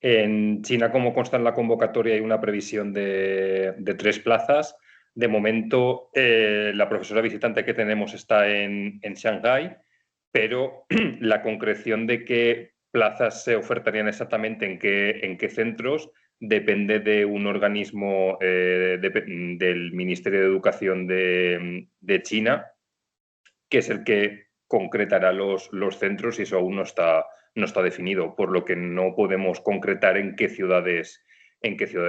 En China, como consta en la convocatoria, hay una previsión de 3 plazas. De momento, la profesora visitante que tenemos está en Shanghái, pero la concreción de qué plazas se ofertarían exactamente en qué centros depende de un organismo del Ministerio de Educación de China, que es el que concretará los centros, y eso aún no está definido, por lo que no podemos concretar en qué ciudades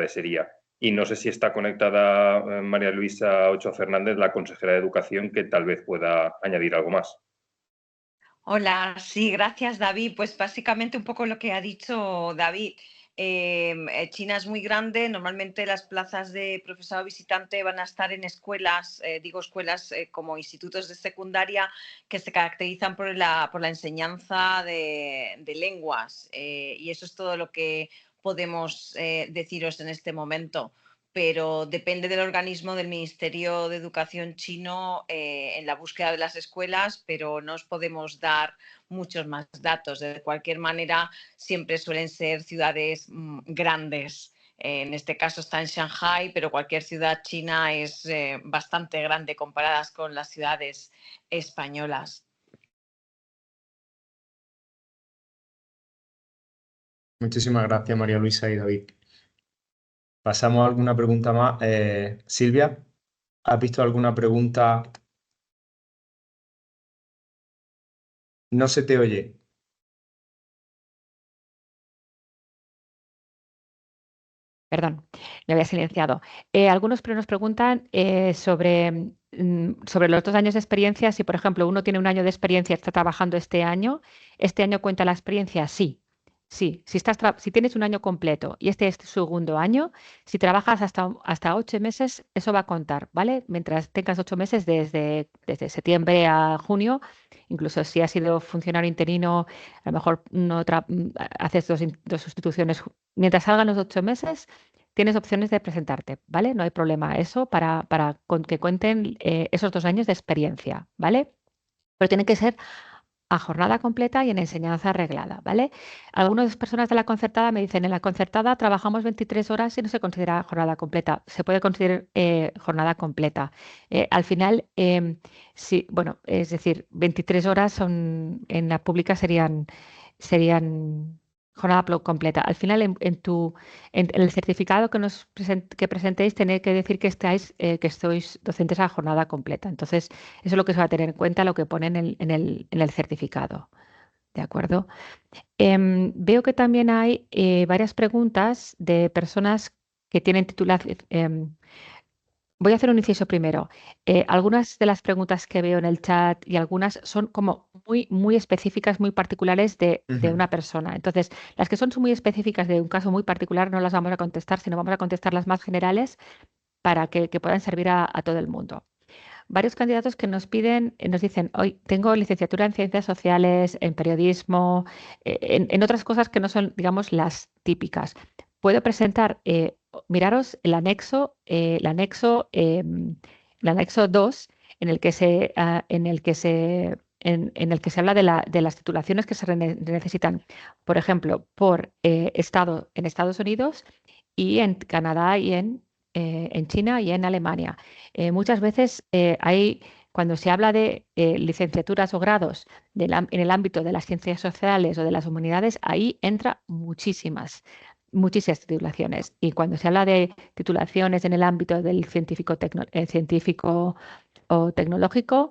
sería. Y no sé si está conectada María Luisa Ochoa Fernández, la consejera de Educación, que tal vez pueda añadir algo más. Hola, sí, gracias David. Pues básicamente un poco lo que ha dicho David. China es muy grande, normalmente las plazas de profesorado visitante van a estar en escuelas, digo escuelas como institutos de secundaria que se caracterizan por la enseñanza de lenguas, y eso es todo lo que podemos deciros en este momento. Pero depende del organismo del Ministerio de Educación chino en la búsqueda de las escuelas, pero no os podemos dar muchos más datos. De cualquier manera, siempre suelen ser ciudades grandes. En este caso está en Shanghái, pero cualquier ciudad china es bastante grande comparadas con las ciudades españolas. Muchísimas gracias, María Luisa y David. Pasamos a alguna pregunta más. Silvia, ¿has visto alguna pregunta? No se te oye. Perdón, me había silenciado. Algunos nos preguntan sobre los 2 años de experiencia. Si, por ejemplo, uno tiene un año de experiencia y está trabajando este año cuenta la experiencia. Sí. Si tienes un año completo y este es tu segundo año, si trabajas hasta 8 meses, eso va a contar, ¿vale? Mientras tengas 8 meses desde septiembre a junio, incluso si has sido funcionario interino, a lo mejor haces dos sustituciones. Mientras salgan los 8 meses, tienes opciones de presentarte, ¿vale? No hay problema eso para que cuenten esos 2 años de experiencia, ¿vale? Pero tiene que ser a jornada completa y en enseñanza reglada, ¿vale? Algunas personas de la concertada me dicen, en la concertada trabajamos 23 horas y no se considera jornada completa. Se puede considerar jornada completa. Al final, sí, bueno, es decir, 23 horas en la pública serían jornada completa. Al final, en el certificado que presentéis, tenéis que decir que sois docentes a jornada completa. Entonces, eso es lo que se va a tener en cuenta, lo que pone en el certificado. ¿De acuerdo? Veo que también hay varias preguntas de personas que tienen titulación. Voy a hacer un inciso primero. Algunas de las preguntas que veo en el chat y algunas son como muy específicas, muy particulares de una persona. Entonces, las que son muy específicas de un caso muy particular no las vamos a contestar, sino vamos a contestar las más generales para que puedan servir a todo el mundo. Varios candidatos que nos dicen, hoy tengo licenciatura en Ciencias Sociales, en Periodismo, en otras cosas que no son, digamos, las típicas. Puedo presentar, miraros el anexo 2, en el que se habla de las titulaciones que se necesitan, por ejemplo, por estado en Estados Unidos y en Canadá y en China y en Alemania. Muchas veces cuando se habla de licenciaturas o grados en el ámbito de las ciencias sociales o de las humanidades, ahí entra muchísimas titulaciones. Y cuando se habla de titulaciones en el ámbito del científico o tecnológico,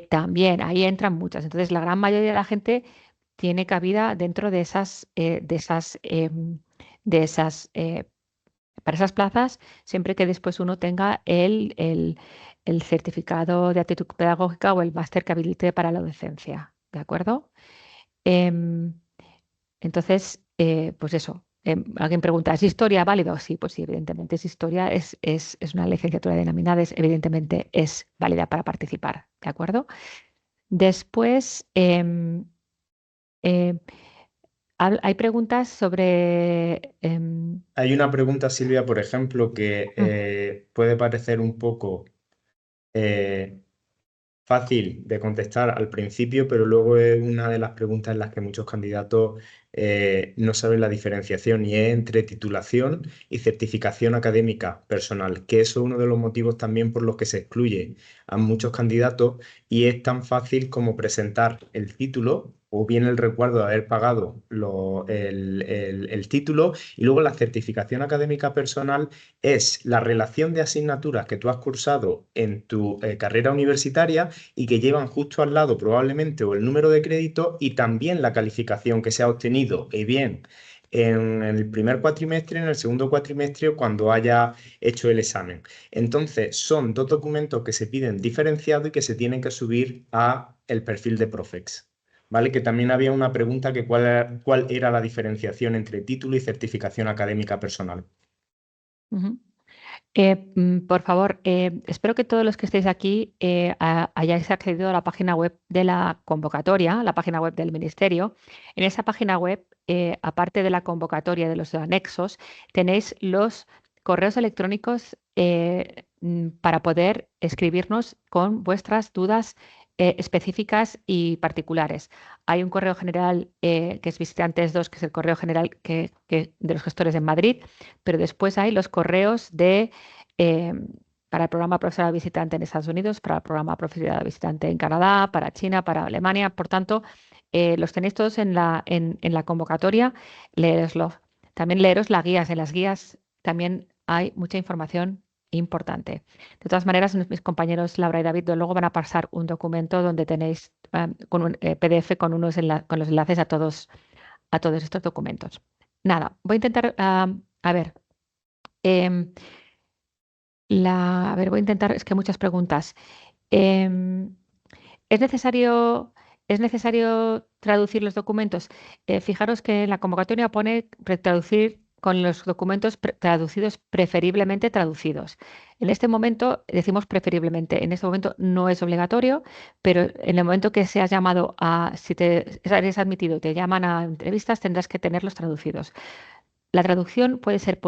también ahí entran muchas. Entonces, la gran mayoría de la gente tiene cabida dentro de para esas plazas, siempre que después uno tenga el certificado de aptitud pedagógica o el máster que habilite para la docencia. ¿De acuerdo? Entonces, pues eso. Alguien pregunta, ¿es historia válido? Sí, pues sí, evidentemente es historia, es una licenciatura de denominadas, evidentemente es válida para participar. ¿De acuerdo? Después, hay preguntas sobre... Hay una pregunta, Silvia, por ejemplo, que puede parecer un poco fácil de contestar al principio, pero luego es una de las preguntas en las que muchos candidatos no saben la diferenciación, y es entre titulación y certificación académica personal, que eso es uno de los motivos también por los que se excluye a muchos candidatos, y es tan fácil como presentar el título o bien el recuerdo de haber pagado el título, y luego la certificación académica personal es la relación de asignaturas que tú has cursado en tu carrera universitaria y que llevan justo al lado probablemente o el número de crédito y también la calificación que se ha obtenido, y bien en el primer cuatrimestre, en el segundo cuatrimestre, cuando haya hecho el examen. Entonces, son dos documentos que se piden diferenciados y que se tienen que subir a el perfil de Profex. ¿Vale? Que también había una pregunta que cuál era la diferenciación entre título y certificación académica personal. Por favor, espero que todos los que estéis aquí hayáis accedido a la página web de la convocatoria, la página web del Ministerio. En esa página web, aparte de la convocatoria de los anexos, tenéis los correos electrónicos para poder escribirnos con vuestras dudas específicas y particulares. Hay un correo general que es Visitantes 2, que es el correo general de los gestores en Madrid, pero después hay los correos para el programa Profesorado Visitante en Estados Unidos, para el programa Profesorado Visitante en Canadá, para China, para Alemania. Por tanto, los tenéis todos en la convocatoria, leeroslo. También leeros las guías. En las guías también hay mucha información importante. De todas maneras, mis compañeros Laura y David luego van a pasar un documento donde tenéis con un PDF con los enlaces a todos estos documentos. Nada, voy a intentar, voy a intentar, es que hay muchas preguntas. ¿Es necesario traducir los documentos? Fijaros que en la convocatoria pone traducir con los documentos traducidos, preferiblemente traducidos. En este momento decimos preferiblemente, en este momento no es obligatorio, pero en el momento que seas llamado si eres admitido, te llaman a entrevistas, tendrás que tenerlos traducidos. La traducción puede ser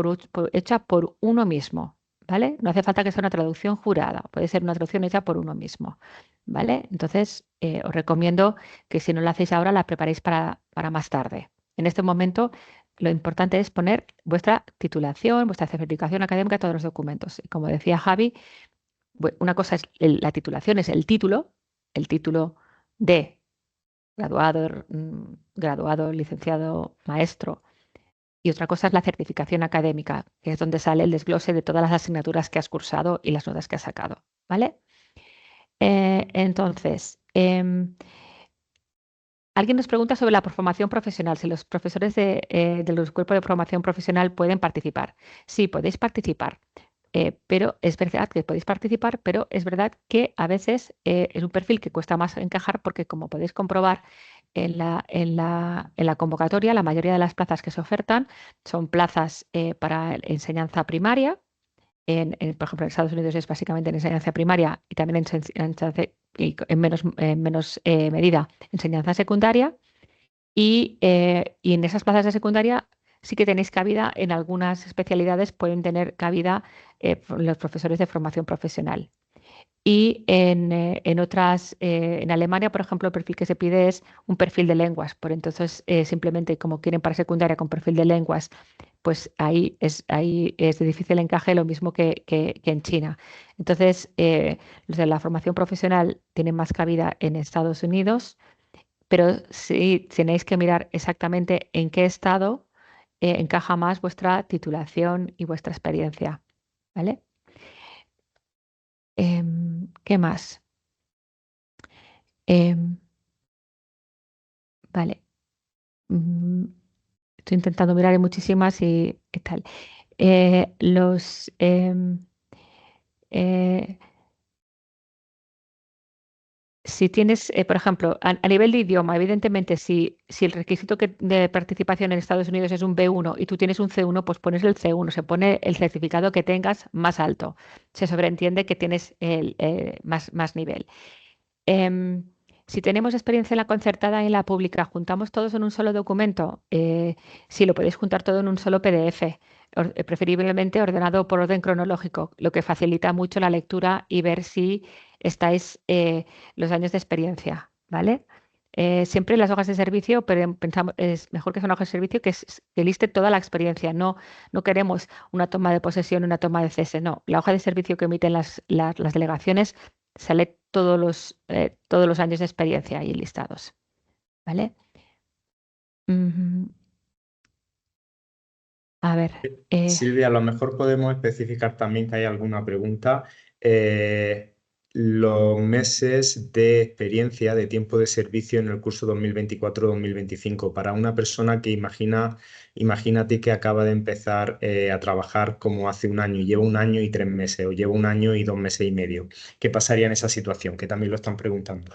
hecha por uno mismo, ¿vale? No hace falta que sea una traducción jurada, puede ser una traducción hecha por uno mismo, ¿vale? Entonces, os recomiendo que si no la hacéis ahora, la preparéis para más tarde. En este momento, lo importante es poner vuestra titulación, vuestra certificación académica, todos los documentos. Y como decía Javi, una cosa es la titulación, es el título de graduado, licenciado, maestro. Y otra cosa es la certificación académica, que es donde sale el desglose de todas las asignaturas que has cursado y las notas que has sacado, ¿vale? Entonces, Alguien nos pregunta sobre la formación profesional, si los profesores de los cuerpos de formación profesional pueden participar. Sí, podéis participar, pero es verdad que podéis participar, pero es verdad que a veces es un perfil que cuesta más encajar porque, como podéis comprobar en la convocatoria, la mayoría de las plazas que se ofertan son plazas para enseñanza primaria. Por ejemplo, en Estados Unidos es básicamente en enseñanza primaria y también en menos medida enseñanza secundaria. Y en esas plazas de secundaria sí que tenéis cabida, en algunas especialidades pueden tener cabida los profesores de formación profesional. Y en otras, en Alemania, por ejemplo, el perfil que se pide es un perfil de lenguas. Por entonces, simplemente como quieren para secundaria con perfil de lenguas, pues ahí es de difícil encaje, lo mismo que en China. Entonces, los de la formación profesional tienen más cabida en Estados Unidos, pero sí tenéis que mirar exactamente en qué estado encaja más vuestra titulación y vuestra experiencia. ¿Vale? ¿Qué más? Vale. Estoy intentando mirar, hay muchísimas y tal. Si tienes, por ejemplo, a nivel de idioma, evidentemente, si el requisito de participación en Estados Unidos es un B1 y tú tienes un C1, pues pones el C1, se pone el certificado que tengas más alto. Se sobreentiende que tienes más nivel. Si tenemos experiencia en la concertada y en la pública, ¿juntamos todos en un solo documento? Sí, lo podéis juntar todo en un solo PDF, preferiblemente ordenado por orden cronológico, lo que facilita mucho la lectura y ver si estáis los años de experiencia, ¿vale? Siempre las hojas de servicio, pero pensamos, es mejor que sea una hoja de servicio que liste toda la experiencia. No queremos una toma de posesión, una toma de cese, no. La hoja de servicio que emiten las delegaciones sale todos los años de experiencia ahí listados, ¿vale? A ver. Silvia, a lo mejor podemos especificar también que hay alguna pregunta. Los meses de experiencia, de tiempo de servicio en el curso 2024-2025 para una persona que imagínate que acaba de empezar a trabajar como hace un año, lleva un año y 3 meses o lleva un año y 2 meses y medio. ¿Qué pasaría en esa situación? Que también lo están preguntando.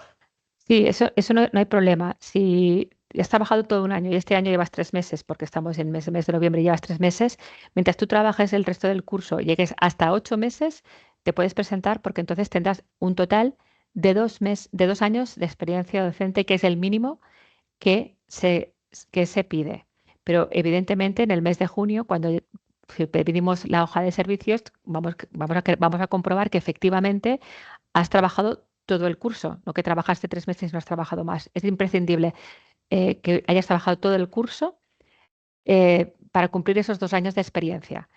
Sí, eso no hay problema. Si has trabajado todo un año y este año llevas 3 meses, porque estamos en mes de noviembre y llevas 3 meses, mientras tú trabajes el resto del curso, llegues hasta 8 meses, te puedes presentar porque entonces tendrás un total de 2 años de experiencia docente, que es el mínimo que se pide. Pero evidentemente en el mes de junio, cuando si pedimos la hoja de servicios, vamos a comprobar que efectivamente has trabajado todo el curso, no que trabajaste 3 meses y no has trabajado más. Es imprescindible que hayas trabajado todo el curso para cumplir esos 2 años de experiencia.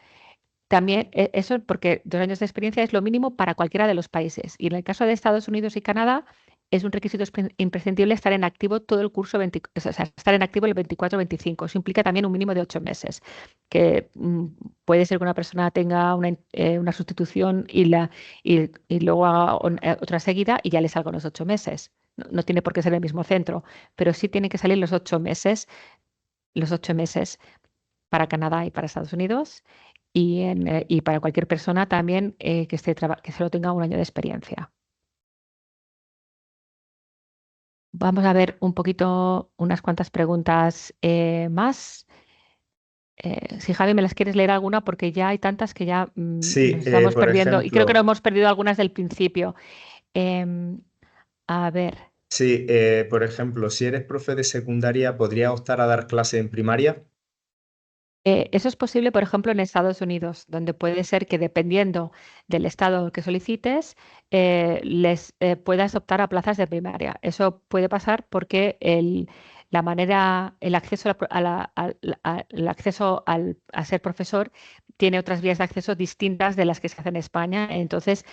También eso porque 2 años de experiencia es lo mínimo para cualquiera de los países. Y en el caso de Estados Unidos y Canadá es un requisito imprescindible estar en activo todo el curso, estar en activo el 24-25. Eso implica también un mínimo de 8 meses, que puede ser que una persona tenga una sustitución y luego haga otra seguida y ya le salgan los 8 meses. No tiene por qué ser el mismo centro, pero sí tienen que salir los 8 meses para Canadá y para Estados Unidos y para cualquier persona también que solo tenga un año de experiencia. Vamos a ver un poquito, unas cuantas preguntas más. Si Javi me las quieres leer alguna, porque ya hay tantas que ya Sí, nos estamos por perdiendo y creo que ejemplo, no hemos perdido algunas del principio. A ver. sí, por ejemplo, si eres profe de secundaria, ¿podrías optar a dar clase en primaria? Eso es posible, por ejemplo, en Estados Unidos, donde puede ser que dependiendo del estado que solicites, puedas optar a plazas de primaria. Eso puede pasar porque el acceso a ser profesor tiene otras vías de acceso distintas de las que se hacen en España. Entonces,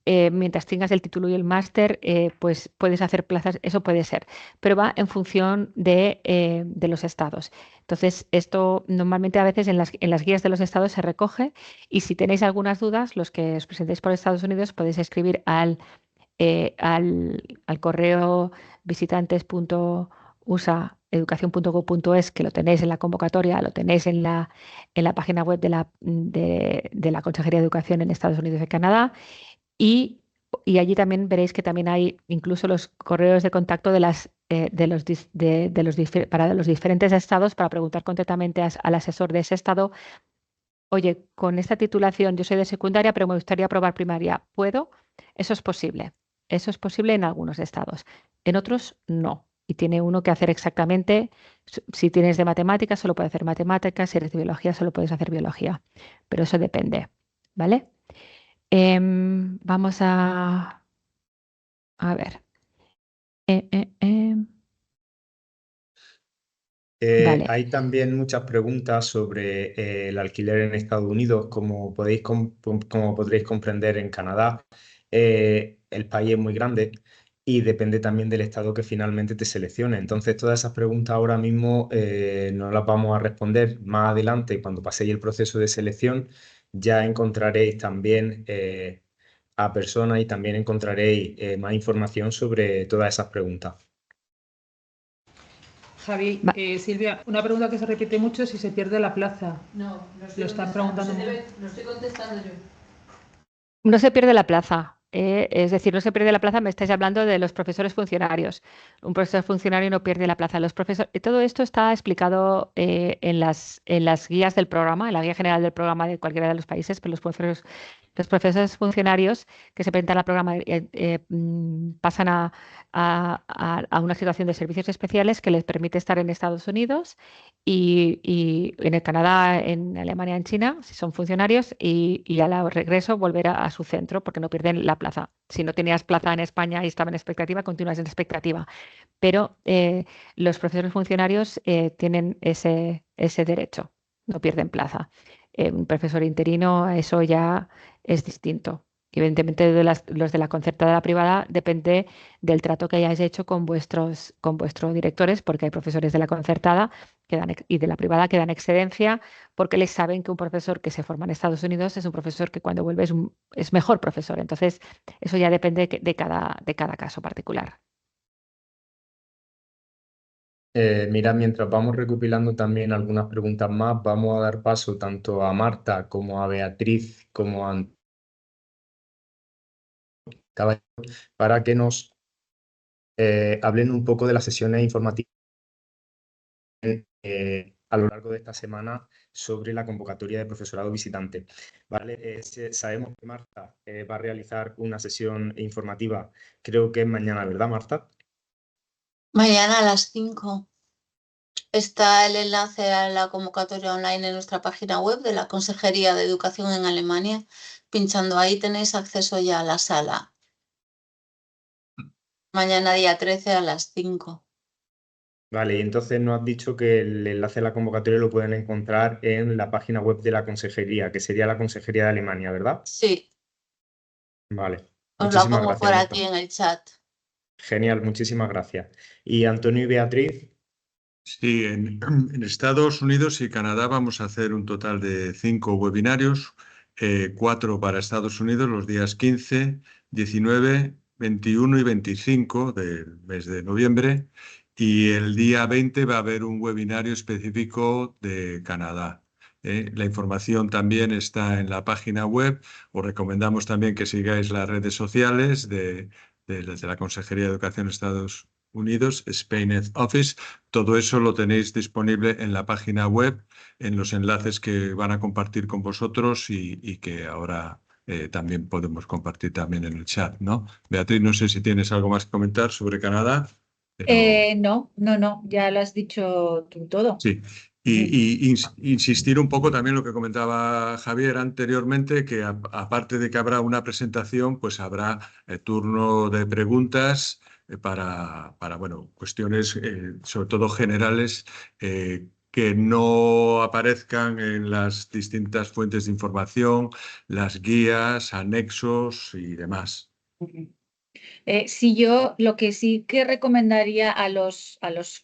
mientras tengas el título y el máster, pues puedes hacer plazas, eso puede ser, pero va en función de los estados. Entonces, esto normalmente a veces en las guías de los estados se recoge y si tenéis algunas dudas, los que os presentéis por Estados Unidos, podéis escribir al correo visitantes.upenn usa educación.gov.es, que lo tenéis en la convocatoria, lo tenéis en la página web de la Consejería de Educación en Estados Unidos y Canadá, y allí también veréis que también hay incluso los correos de contacto para los diferentes estados para preguntar concretamente al asesor de ese estado: oye, con esta titulación yo soy de secundaria, pero me gustaría probar primaria, ¿puedo? Eso es posible. Eso es posible en algunos estados. En otros, no. Y tiene uno que hacer exactamente, si tienes de matemáticas, solo puedes hacer matemáticas; si eres de biología, solo puedes hacer biología. Pero eso depende, ¿vale? Vamos a ver. Vale. Hay también muchas preguntas sobre el alquiler en Estados Unidos. Como podréis comprender, en Canadá el país es muy grande y depende también del estado que finalmente te seleccione. Entonces, todas esas preguntas ahora mismo no las vamos a responder. Más adelante, cuando paséis el proceso de selección, ya encontraréis también a personas y también encontraréis más información sobre todas esas preguntas. Javi, Silvia, una pregunta que se repite mucho es si se pierde la plaza. No Lo están preguntando. Lo estoy contestando yo. No se pierde la plaza. Es decir, no se pierde la plaza, me estáis hablando de los profesores funcionarios. Un profesor funcionario no pierde la plaza. Los profesores, todo esto está explicado en las guías del programa, en la guía general del programa de cualquiera de los países, pero los profesores funcionarios que se presentan al programa pasan a una situación de servicios especiales que les permite estar en Estados Unidos y en el Canadá, en Alemania, en China, si son funcionarios, y al regreso volver a su centro, porque no pierden la plaza. Si no tenías plaza en España y estaba en expectativa, continúas en expectativa. Pero los profesores funcionarios tienen ese derecho, no pierden plaza. Un profesor interino, eso ya es distinto. Evidentemente, los de la concertada y la privada depende del trato que hayáis hecho con vuestros directores, porque hay profesores de la concertada y de la privada que dan excedencia porque les saben que un profesor que se forma en Estados Unidos es un profesor que cuando vuelve es mejor profesor. Entonces, eso ya depende de cada caso particular. Mira, mientras vamos recopilando también algunas preguntas más, vamos a dar paso tanto a Marta como a Beatriz como a Caballero para que nos hablen un poco de las sesiones informativas a lo largo de esta semana sobre la convocatoria de profesorado visitante. ¿Vale? Sabemos que Marta va a realizar una sesión informativa, creo que es mañana, ¿verdad, Marta? Mañana a las 5. Está el enlace a la convocatoria online en nuestra página web de la Consejería de Educación en Alemania. Pinchando ahí tenéis acceso ya a la sala. Mañana día 13 a las 5. Vale, y entonces nos has dicho que el enlace a la convocatoria lo pueden encontrar en la página web de la Consejería, que sería la Consejería de Alemania, ¿verdad? Sí. Vale. Os lo Muchísimas pongo gracias, por Marta. aquí en el chat. Genial, muchísimas gracias. ¿Y Antonio y Beatriz? Sí, en Estados Unidos y Canadá vamos a hacer un total de 5 webinarios, 4 para Estados Unidos los días 15, 19, 21 y 25 del mes de noviembre, y el día 20 va a haber un webinario específico de Canadá. La información también está en la página web. Os recomendamos también que sigáis las redes sociales de la Consejería de Educación de Estados Unidos, SpainEd Office. Todo eso lo tenéis disponible en la página web, en los enlaces que van a compartir con vosotros y que ahora también podemos compartir también en el chat, ¿no? Beatriz, no sé si tienes algo más que comentar sobre Canadá. No, ya lo has dicho tú todo. Sí. Y insistir un poco también lo que comentaba Javier anteriormente, que aparte de que habrá una presentación, pues habrá turno de preguntas para bueno, cuestiones sobre todo generales que no aparezcan en las distintas fuentes de información, las guías, anexos y demás. Si yo lo que sí que recomendaría a los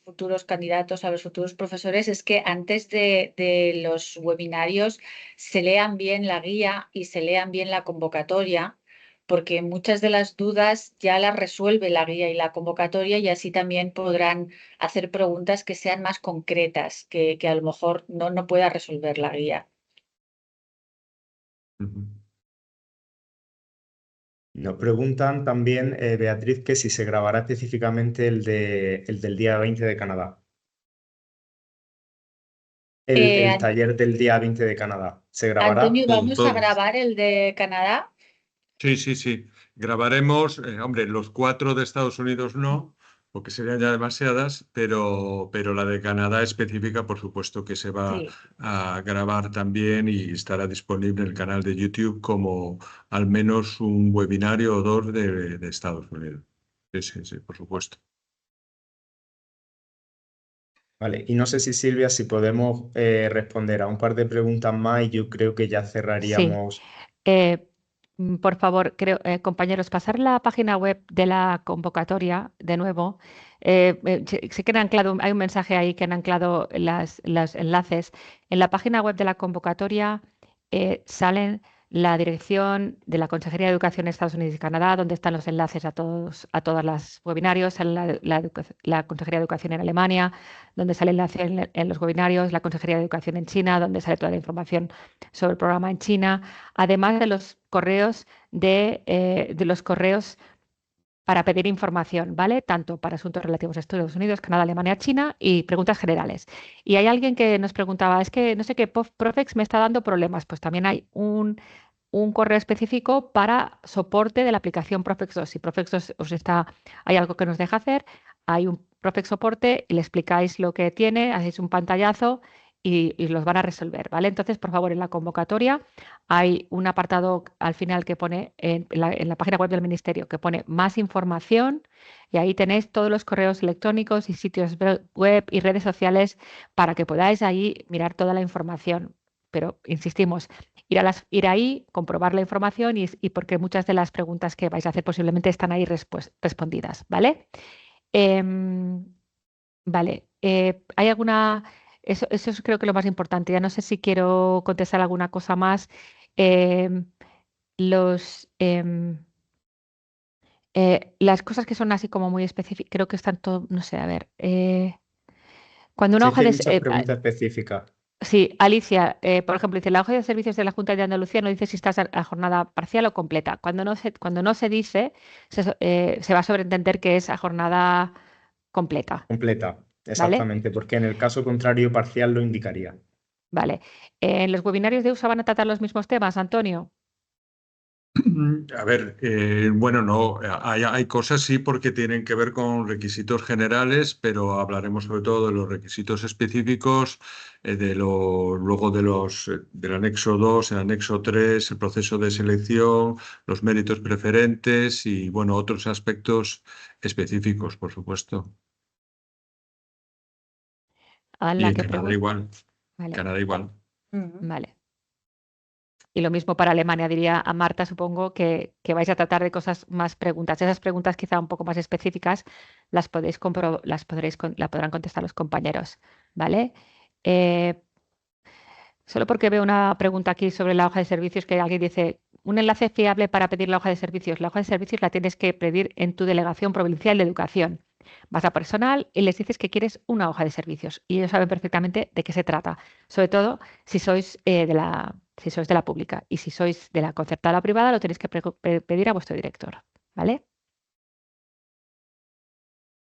futuros candidatos, a los futuros profesores, es que antes de los webinarios se lean bien la guía y se lean bien la convocatoria, porque muchas de las dudas ya las resuelve la guía y la convocatoria y así también podrán hacer preguntas que sean más concretas, que a lo mejor no pueda resolver la guía. Nos preguntan también, Beatriz, que si se grabará específicamente el del día 20 de Canadá. El taller del día 20 de Canadá. ¿Se grabará? Antonio, ¿vamos a Todo. grabar el de Canadá? Sí, sí, sí. Grabaremos, hombre, los 4 de Estados Unidos no, porque serían ya demasiadas, pero la de Canadá específica, por supuesto que se va Sí. a grabar también y estará disponible en el canal de YouTube como al menos un webinario o dos de Estados Unidos. Sí, sí, sí, por supuesto. Vale, y no sé si Silvia, si podemos responder a un par de preguntas más y yo creo que ya Sí. cerraríamos. Por favor, compañeros, pasar la página web de la convocatoria de nuevo. Sé que han anclado, hay un mensaje ahí que han anclado los enlaces. En la página web de la convocatoria salen la dirección de la Consejería de Educación de Estados Unidos y Canadá, donde están los enlaces a todos los webinarios, sale la Consejería de Educación en Alemania, donde sale el enlace en los webinarios, la Consejería de Educación en China, donde sale toda la información sobre el programa en China, además de los correos de los correos para pedir información, ¿vale? Tanto para asuntos relativos a Estados Unidos, Canadá, Alemania, China y preguntas generales. Y hay alguien que nos preguntaba, es que no sé qué Profex me está dando problemas. Pues también hay un correo específico para soporte de la aplicación Profex 2. Si Profex 2 hay algo que nos deja hacer, hay un Profex soporte y le explicáis lo que tiene, hacéis un pantallazo y los van a resolver, ¿vale? Entonces, por favor, en la convocatoria hay un apartado al final que pone en la página web del Ministerio que pone más información y ahí tenéis todos los correos electrónicos y sitios web y redes sociales para que podáis ahí mirar toda la información. Pero insistimos, ir ahí, comprobar la información y porque muchas de las preguntas que vais a hacer posiblemente están ahí respondidas, ¿vale? Vale, ¿hay alguna...? Eso es creo que lo más importante. Ya no sé si quiero contestar alguna cosa más. Em, las cosas que son así como muy específicas, creo que están todo, no sé, a ver. Cuando una Sí, hoja hay de... muchas preguntas específicas. Sí, Alicia, por ejemplo, dice, la hoja de servicios de la Junta de Andalucía no dice si estás a jornada parcial o completa. Cuando no se dice, se va a sobreentender que es a jornada completa, Completa, ¿vale? exactamente, porque en el caso contrario parcial lo indicaría. Vale. ¿En los webinarios de USA van a tratar los mismos temas, Antonio? A ver, bueno, no, hay cosas sí porque tienen que ver con requisitos generales, pero hablaremos sobre todo de los requisitos específicos, luego del anexo 2, el anexo 3, el proceso de selección, los méritos preferentes y, bueno, otros aspectos específicos, por supuesto. Y en Canadá igual. Vale. Canadá igual. Vale. Y lo mismo para Alemania, diría a Marta, supongo que vais a tratar de cosas más preguntas. Esas preguntas quizá un poco más específicas las podrán contestar los compañeros, ¿vale? Solo porque veo una pregunta aquí sobre la hoja de servicios que alguien dice, un enlace fiable para pedir la hoja de servicios. La hoja de servicios la tienes que pedir en tu delegación provincial de educación. Vas a personal y les dices que quieres una hoja de servicios y ellos saben perfectamente de qué se trata. Sobre todo si sois de la pública y si sois de la concertada o privada lo tenéis que pedir a vuestro director, ¿vale?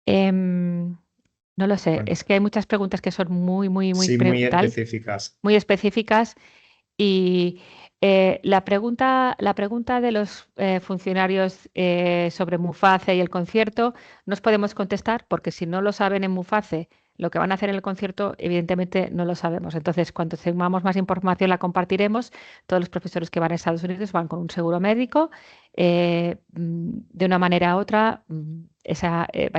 No lo sé, Bueno. es que hay muchas preguntas que son muy Sí, muy específicas. muy específicas y la pregunta de los funcionarios sobre Muface y el concierto nos podemos contestar porque si no lo saben en Muface, lo que van a hacer en el concierto, evidentemente no lo sabemos. Entonces, cuando tengamos más información, la compartiremos. Todos los profesores que van a Estados Unidos van con un seguro médico. De una manera u otra, vais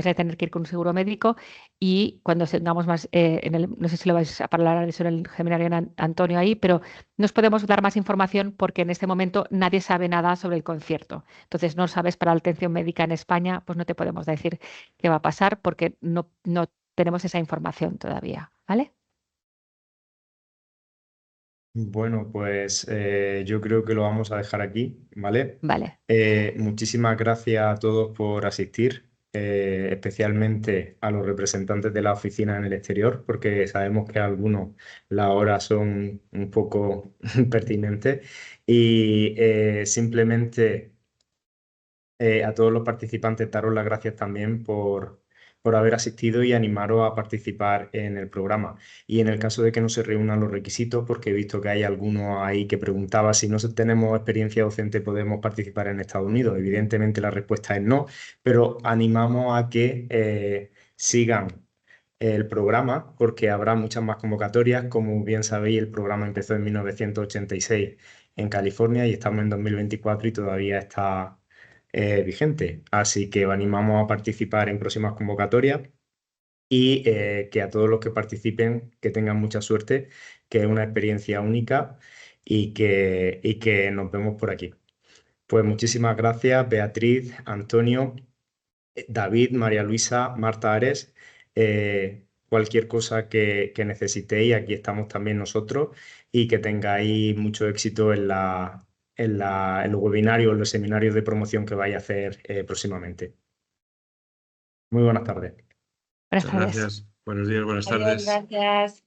a tener que ir con un seguro médico y cuando tengamos más, no sé si lo vais a hablar eso en el seminario Antonio ahí, pero nos podemos dar más información porque en este momento nadie sabe nada sobre el concierto. Entonces, no sabes para la atención médica en España, pues no te podemos decir qué va a pasar porque no tenemos esa información todavía, ¿vale? Bueno, pues yo creo que lo vamos a dejar aquí, ¿vale? Vale. Muchísimas gracias a todos por asistir, especialmente a los representantes de la oficina en el exterior, porque sabemos que algunos las horas son un poco pertinentes. Y simplemente a todos los participantes daros las gracias también por haber asistido y animaros a participar en el programa. Y en el caso de que no se reúnan los requisitos, porque he visto que hay algunos ahí que preguntaba si no tenemos experiencia docente podemos participar en Estados Unidos. Evidentemente la respuesta es no, pero animamos a que sigan el programa porque habrá muchas más convocatorias. Como bien sabéis, el programa empezó en 1986 en California y estamos en 2024 y todavía está vigente. Así que os animamos a participar en próximas convocatorias y que a todos los que participen que tengan mucha suerte, que es una experiencia única y que nos vemos por aquí. Pues muchísimas gracias, Beatriz, Antonio, David, María Luisa, Marta Ares. Cualquier cosa que necesitéis, aquí estamos también nosotros y que tengáis mucho éxito en los webinarios, en los seminarios de promoción que vais a hacer próximamente. Muy buenas tardes. Buenas Muchas tardes. gracias. Buenos días, buenas Adiós, tardes. gracias.